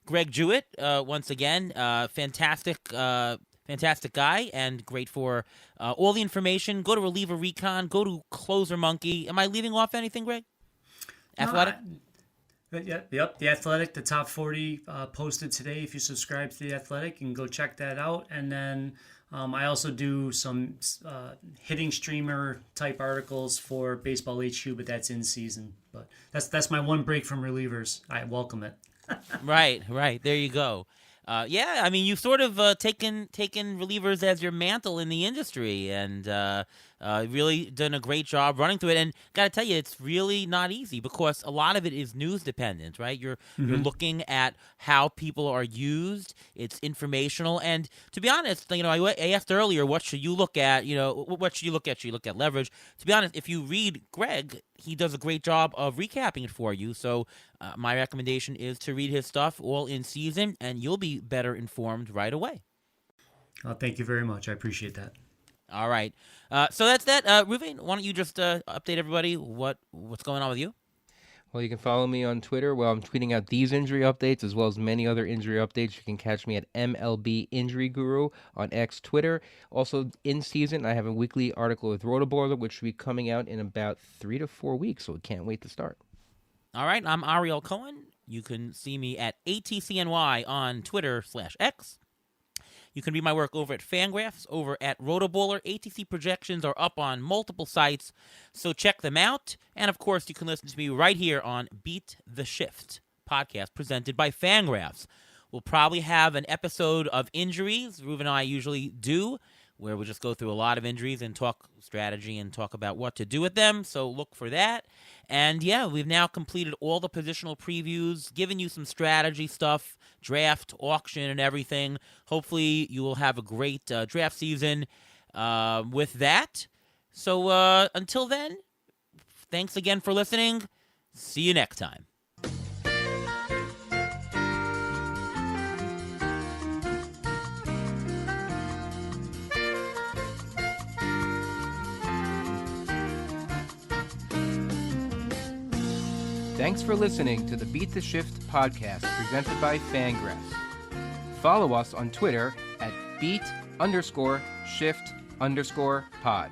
Greg Jewett once again. Fantastic guy and great for all the information. Go to Reliever Recon. Go to Closer Monkey. Am I leaving off anything, Greg? Athletic? Yep. The Athletic, the top 40 posted today. If you subscribe to the Athletic, you can go check that out. And then I also do some hitting streamer type articles for Baseball HQ, but that's in season. But that's my one break from relievers. I welcome it. Right. There you go. Yeah, I mean, you've sort of taken relievers as your mantle in the industry, and really done a great job running through it. And got to tell you, it's really not easy because a lot of it is news dependent, right? You're looking at how people are used. It's informational, and to be honest, I asked earlier, what should you look at? What should you look at? Should you look at leverage? To be honest, if you read Greg, he does a great job of recapping it for you. So my recommendation is to read his stuff all in season, and you'll be better informed right away. Well, thank you very much. I appreciate that. All right. So that's that. Ruvain, why don't you just update everybody what's going on with you? Well, you can follow me on Twitter. Well, I'm tweeting out these injury updates as well as many other injury updates. You can catch me at MLB Injury Guru on X Twitter. Also, in season, I have a weekly article with Rotoballer, which should be coming out in about 3 to 4 weeks, so we can't wait to start. All right. I'm Ariel Cohen. You can see me at ATCNY on Twitter/X. You can read my work over at Fangraphs, over at Rotoballer. ATC projections are up on multiple sites, so check them out. And, of course, you can listen to me right here on Beat the Shift podcast presented by Fangraphs. We'll probably have an episode of injuries, Ruven and I usually do, where we just go through a lot of injuries and talk strategy and talk about what to do with them, so look for that. And, yeah, we've now completed all the positional previews, given you some strategy stuff, draft, auction, and everything. Hopefully you will have a great draft season with that. So until then, thanks again for listening. See you next time. Thanks for listening to the Beat the Shift podcast presented by Fangraphs. Follow us on Twitter at beat_shift_pod.